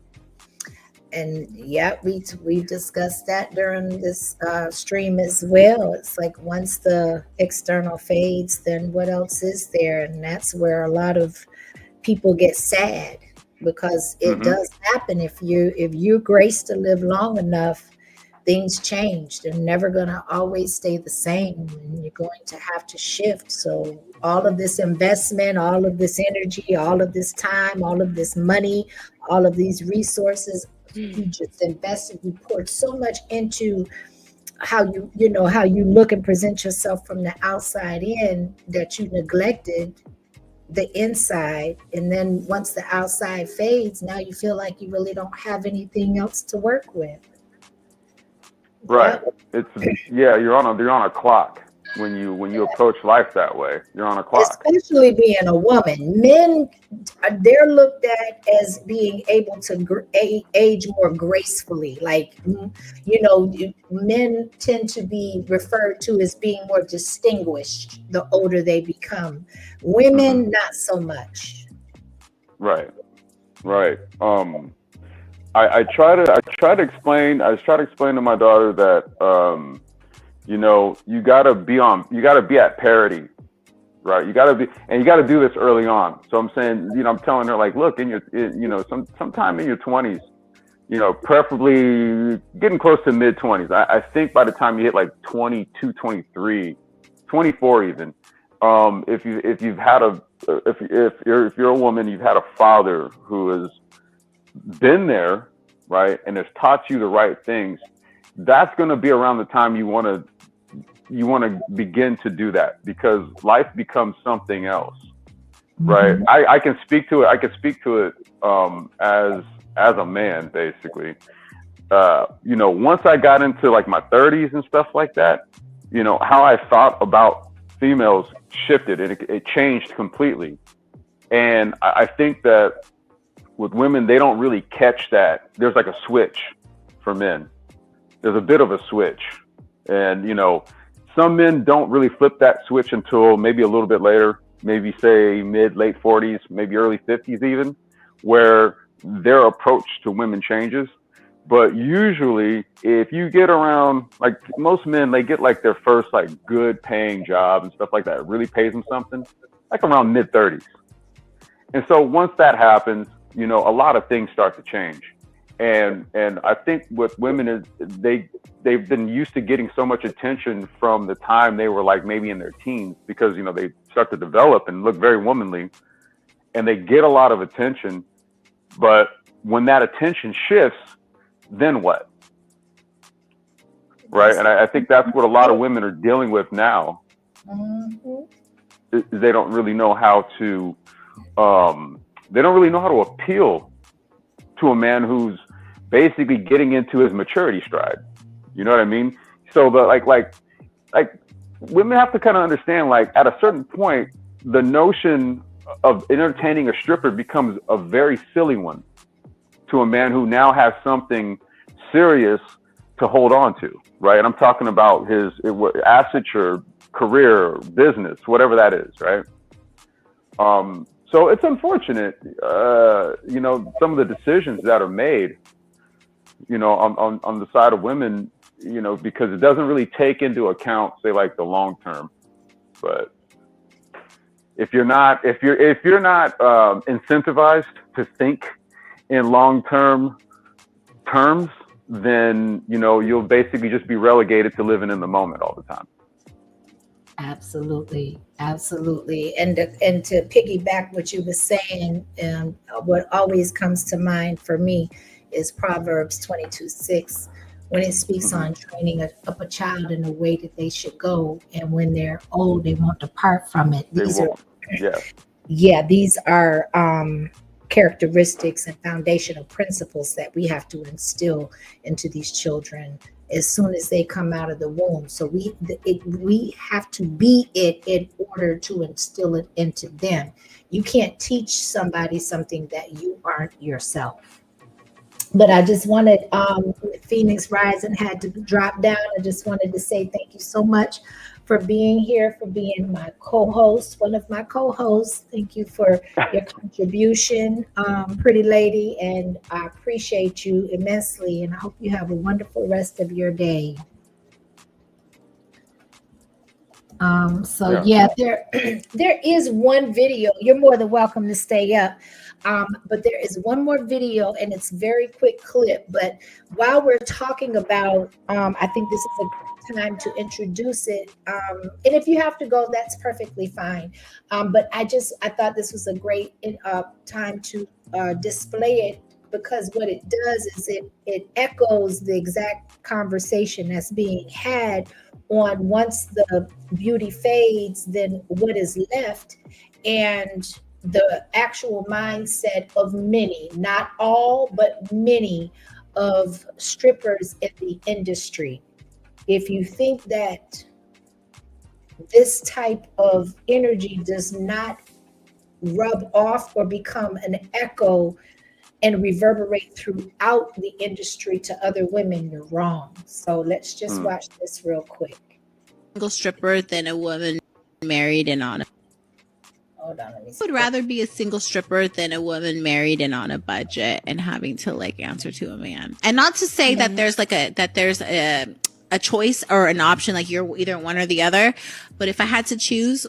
and yeah, we discussed that during this stream as well. It's like once the external fades, then what else is there? And that's where a lot of people get sad, because it does happen. If you're graced to live long enough, things change. They're never gonna always stay the same, and you're going to have to shift. So all of this investment, all of this energy, all of this time, all of this money, all of these resources, you just invested, you poured so much into how how you look and present yourself from the outside in, that you neglected the inside. And then once the outside fades, now you feel like you really don't have anything else to work with. Right. It's you're on a clock when you approach life that way. You're on a clock. Especially being a woman. Men, they're looked at as being able to age more gracefully. Like, you know, men tend to be referred to as being more distinguished the older they become. Women, not so much. Right. I try to explain to my daughter that you know, you gotta be at parity, right? You gotta do this early on. So I'm saying, you know, I'm telling her, like, look, sometime in your 20s, you know, preferably getting close to mid 20s. I think by the time you hit like 22, 23, 24 even, if you're a woman, you've had a father who has been there, right, and has taught you the right things, that's going to be around the time you want to begin to do that, because life becomes something else, right? I can speak to it as a man, basically. You know, once I got into like my 30s and stuff like that, you know, how I thought about females shifted, and it changed completely. And I think that with women, they don't really catch that. There's like a switch for men. There's a bit of a switch. And, you know, some men don't really flip that switch until maybe a little bit later, maybe say late 40s, maybe early 50s even, where their approach to women changes. But usually if you get around, like most men, they get like their first like good paying job and stuff like that. It really pays them something, like around mid 30s. And so once that happens, you know, a lot of things start to change. And I think with women is they've been used to getting so much attention from the time they were like maybe in their teens, because, you know, they start to develop and look very womanly, and they get a lot of attention. But when that attention shifts, then what? Right. And I think that's what a lot of women are dealing with now. They don't really know how to appeal to a man who's basically getting into his maturity stride. You know what I mean? So the like women have to kind of understand, like, at a certain point, the notion of entertaining a stripper becomes a very silly one to a man who now has something serious to hold on to, right? And I'm talking about his asset, career, business, whatever that is, right? So it's unfortunate, you know, some of the decisions that are made, you know, on the side of women, you know, because it doesn't really take into account, say, like the long term. But if you're not incentivized to think in long term terms, then, you know, you'll basically just be relegated to living in the moment all the time. Absolutely. And to piggyback what you were saying, what always comes to mind for me is Proverbs 22:6, when it speaks on training up a child in the way that they should go, and when they're old, they won't depart from it. They These are, won't. Yeah. yeah, these are characteristics and foundational principles that we have to instill into these children as soon as they come out of the womb. So we have to be it in order to instill it into them. You can't teach somebody something that you aren't yourself. But I just wanted, Phoenix Rising had to drop down. I just wanted to say thank you so much for being here, for being my co-host, one of my co-hosts. Thank you for your contribution, pretty lady, and I appreciate you immensely, and I hope you have a wonderful rest of your day. There is one video. You're more than welcome to stay up. But there is one more video, and it's very quick clip. But while we're talking about, I think this is a good time to introduce it. And if you have to go, that's perfectly fine. But I thought this was a great time to display it, because what it does is it echoes the exact conversation that's being had on once the beauty fades, then what is left, and the actual mindset of many, not all, but many of strippers in the industry. If you think that this type of energy does not rub off or become an echo and reverberate throughout the industry to other women, you're wrong. So let's just watch this real quick. Single stripper than a woman married and on a Hold on, let me see. I would rather be a single stripper than a woman married and on a budget and having to like answer to a man. And not to say that there's a choice or an option, like you're either one or the other. But if I had to choose,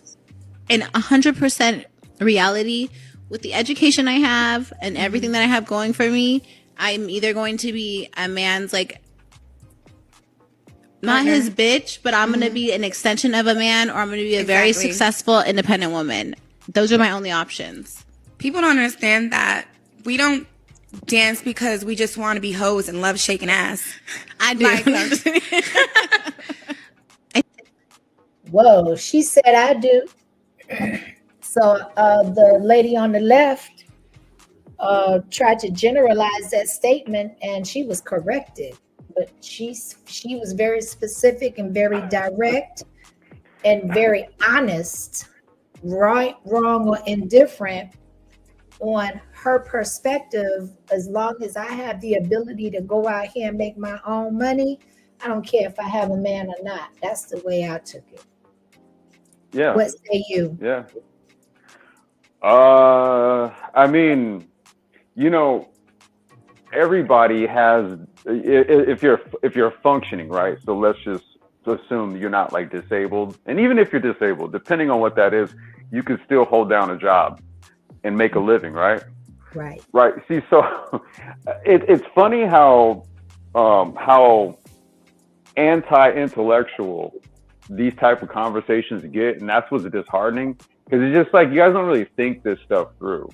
in 100% reality, with the education I have and everything that I have going for me, I'm either going to be a man's like, not his bitch, but I'm going to be an extension of a man, or I'm going to be a very successful independent woman. Those are my only options. People don't understand that we don't dance because we just want to be hoes and love shaking ass. I do. Whoa, she said I do. So the lady on the left tried to generalize that statement, and she was corrected. But she was very specific and very direct and very honest, right, wrong, or indifferent on her perspective. As long as I have the ability to go out here and make my own money, I don't care if I have a man or not. That's the way I took it. Yeah. What say you? Yeah. I mean, you know, everybody has, if you're functioning, right? So let's just assume you're not like disabled. And even if you're disabled, depending on what that is, you can still hold down a job and make a living, right? Right. Right. See, so it's funny how anti-intellectual these type of conversations get, and that's what's disheartening, because it's just like you guys don't really think this stuff through,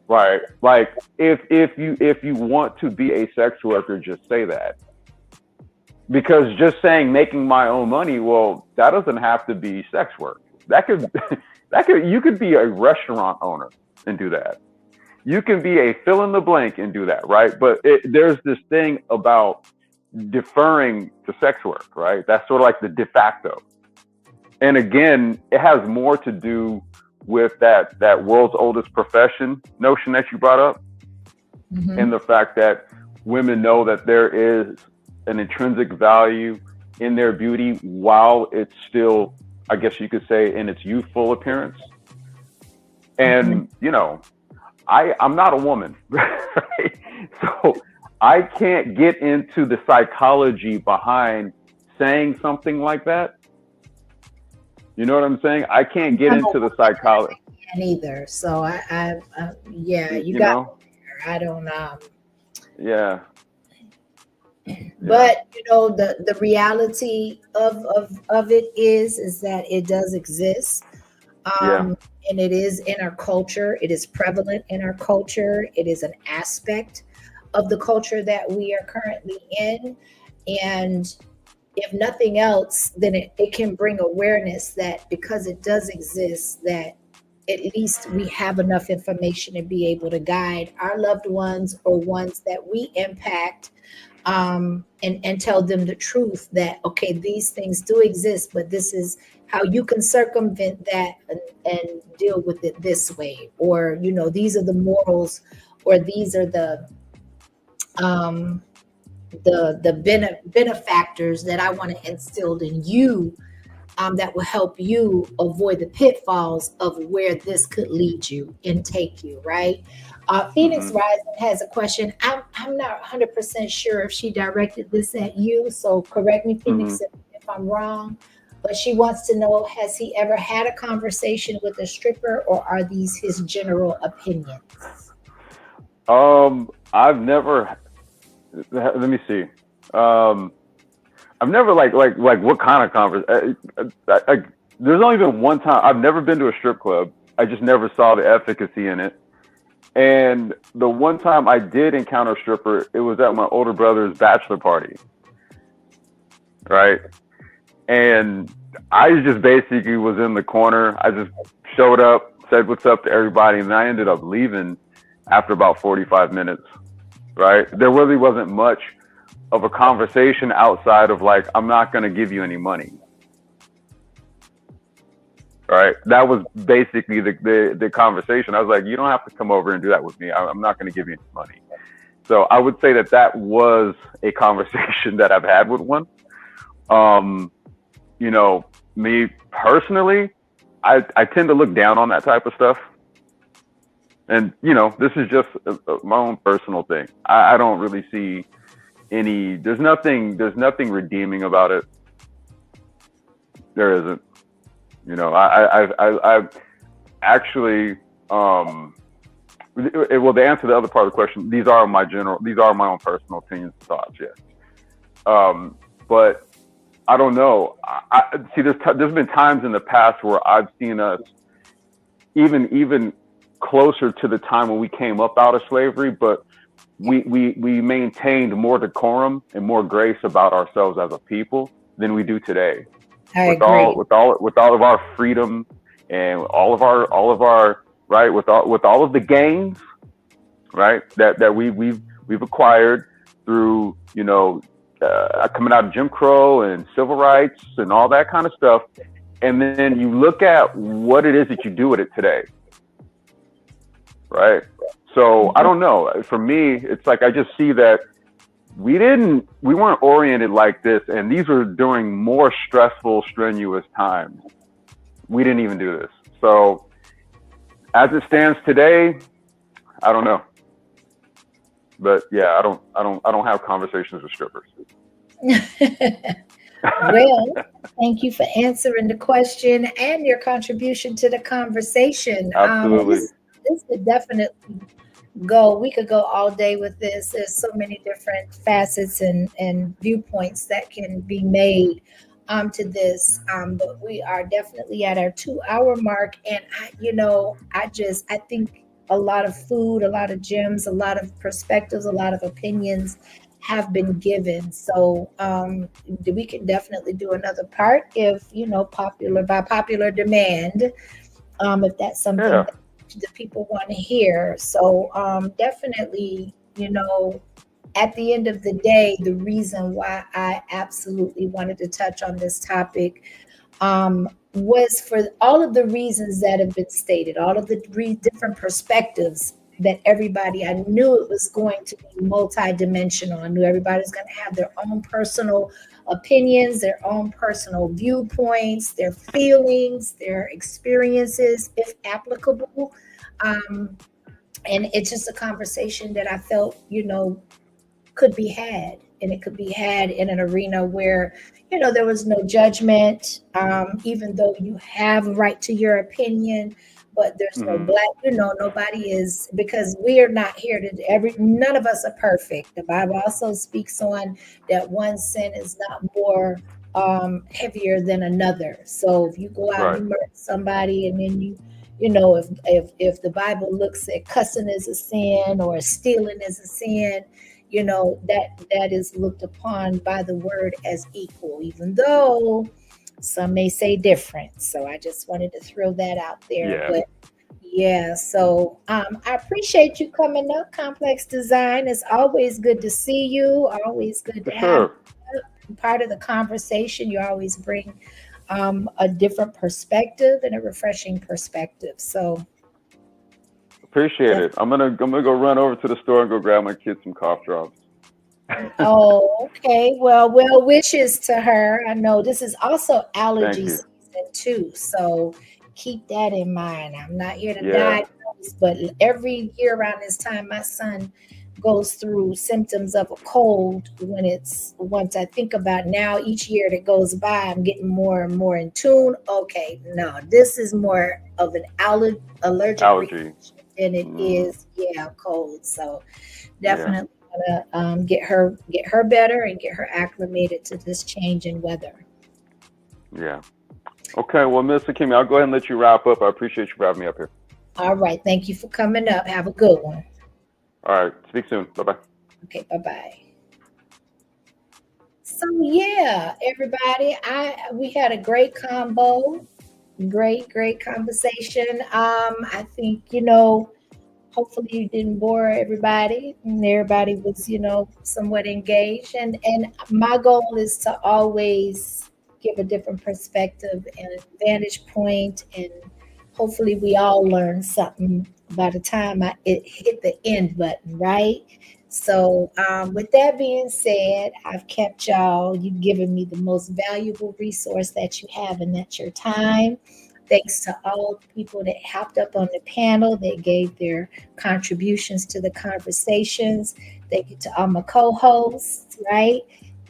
right? Like if you want to be a sex worker, just say that. Because just saying making my own money, well, that doesn't have to be sex work. You could be a restaurant owner and do that. You can be a fill in the blank and do that, right? But there's this thing about deferring to sex work, right? That's sort of like the de facto. And again, it has more to do with that world's oldest profession notion that you brought up, and the fact that women know that there is an intrinsic value in their beauty while it's still, I guess you could say, in its youthful appearance. And, you know, I'm not a woman, right? So I can't get into the psychology behind saying something like that. You know what I'm saying? I can't get into the psychology. I can't either. So yeah, you got me there. I don't Yeah. But you know, the reality of it is that it does exist. And it is in our culture. It is prevalent in our culture. It is an aspect of the culture that we are currently in. And if nothing else, then it can bring awareness that because it does exist, that at least we have enough information to be able to guide our loved ones or ones that we impact, and tell them the truth that, okay, these things do exist, but this is how you can circumvent that and deal with it this way. Or, these are the morals, or these are the benefactors that I want to instill in you, that will help you avoid the pitfalls of where this could lead you and take you, right? Phoenix Rising has a question. I'm not 100% sure if she directed this at you, so correct me, Phoenix, if I'm wrong. But she wants to know, has he ever had a conversation with a stripper, or are these his general opinions? I've never. Let me see. I've never like what kind of conversation. There's only been one time. I've never been to a strip club. I just never saw the efficacy in it. And the one time I did encounter a stripper, it was at my older brother's bachelor party. Right. And I just basically was in the corner. I just showed up, said what's up to everybody, and I ended up leaving after about 45 minutes. Right. There really wasn't much of a conversation outside of like, I'm not going to give you any money. Right. That was basically the conversation. I was like, you don't have to come over and do that with me. I'm not going to give you any money. So I would say that was a conversation that I've had with one. Me personally, I tend to look down on that type of stuff. And, this is just my own personal thing. I don't really see there's nothing redeeming about it. There isn't. I actually, well, to answer the other part of the question, these are my own personal opinions and thoughts, yes. But I don't know. I see, there's been times in the past where I've seen us even closer to the time when we came up out of slavery, but we maintained more decorum and more grace about ourselves as a people than we do today. With all of our freedom and all of our right, with all of the gains, right, that we've acquired through coming out of Jim Crow and civil rights and all that kind of stuff, and then you look at what it is that you do with it today, right? So I don't know. For me, it's like I just see that we weren't oriented like this, and these were during more stressful, strenuous times. We didn't even do this. So as it stands today, I don't know. But yeah, I don't have conversations with strippers. Well, thank you for answering the question and your contribution to the conversation. Absolutely. This could definitely we could go all day with this. There's so many different facets and viewpoints that can be made to this. But we are definitely at our 2-hour mark. And I think a lot of food, a lot of gems, a lot of perspectives, a lot of opinions have been given. So we can definitely do another part if, by popular demand, if that's something that the people want to hear. So definitely, at the end of the day, the reason why I absolutely wanted to touch on this topic was for all of the reasons that have been stated, all of the different perspectives that I knew it was going to be multidimensional. I knew everybody's going to have their own personal opinions, their own personal viewpoints, their feelings, their experiences, if applicable. And it's just a conversation that I felt, could be had. And it could be had in an arena where, there was no judgment, even though you have a right to your opinion. But there's no nobody is, because we are not here none of us are perfect. The Bible also speaks on that one sin is not more heavier than another. So if you go out and murder somebody and then you know, if the Bible looks at cussing as a sin or stealing as a sin, you know, that is looked upon by the word as equal, even though some may say different. So I just wanted to throw that out there. Yeah. But yeah, so I appreciate you coming up, Complex Design. It's always good to see you. Always good to have you part of the conversation. You always bring a different perspective and a refreshing perspective. So Appreciate it. I'm gonna go run over to the store and go grab my kids some cough drops. oh, okay. Well wishes to her. I know this is also allergy you. season too, so keep that in mind. I'm not here to Yeah. diagnose, but every year around this time, my son goes through symptoms of a cold. Once I think about now, each year that goes by, I'm getting more and more in tune. Okay, no, this is more of an allergic Allergy. than it is, cold. So definitely gonna get her better and get her acclimated to this change in weather. Yeah. Okay. Well, Mr. Kimmy, I'll go ahead and let you wrap up. I appreciate you for having me up here. All right, thank you for coming up. Have a good one. All right. Speak soon. Bye bye. Okay, bye-bye. So yeah, everybody, we had a great combo, great conversation. I think, you know, hopefully you didn't bore everybody and everybody was, you know, somewhat engaged. And my goal is to always give a different perspective and vantage point, and hopefully we all learn something by the time it hit the end button, right? So with that being said, I've kept y'all. You've given me the most valuable resource that you have, and that's your time. Thanks to all the people that hopped up on the panel, that gave their contributions to the conversations. Thank you to all my co-hosts, right?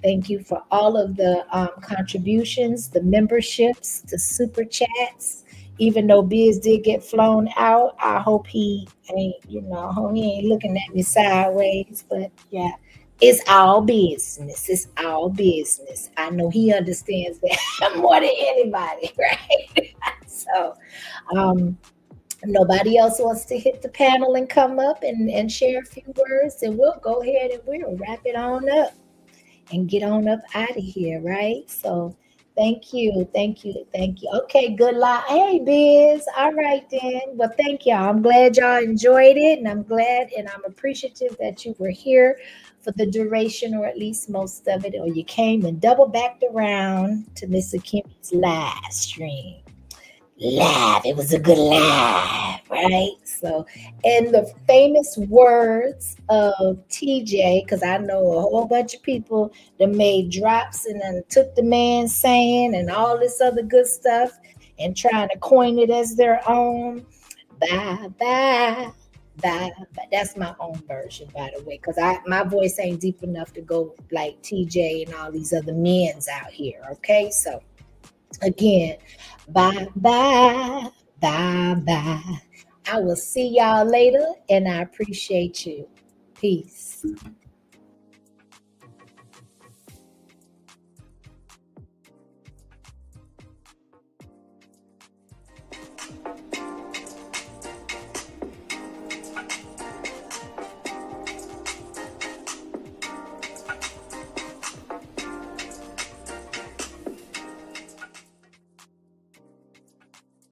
Thank you for all of the contributions, the memberships, the super chats. Even though Biz did get flown out, I hope he ain't looking at me sideways. But yeah, it's our business. It's our business. I know he understands that more than anybody, right? So nobody else wants to hit the panel and come up and share a few words, and we'll go ahead and we'll wrap it on up and get on up out of here, right? So thank you. Okay, good luck. Hey, Biz. All right, then. Well, thank y'all. I'm glad y'all enjoyed it, and I'm glad and I'm appreciative that you were here for the duration, or at least most of it, or you came and double backed around to Mr. Kimmy's live stream. Live. It was a good live, right? So, in the famous words of TJ, because I know a whole bunch of people that made drops and then took the man saying and all this other good stuff and trying to coin it as their own. Bye, bye, bye. That's my own version, by the way, because my voice ain't deep enough to go like TJ and all these other men's out here, okay? So, again, bye, bye, bye, bye. I will see y'all later, and I appreciate you. Peace.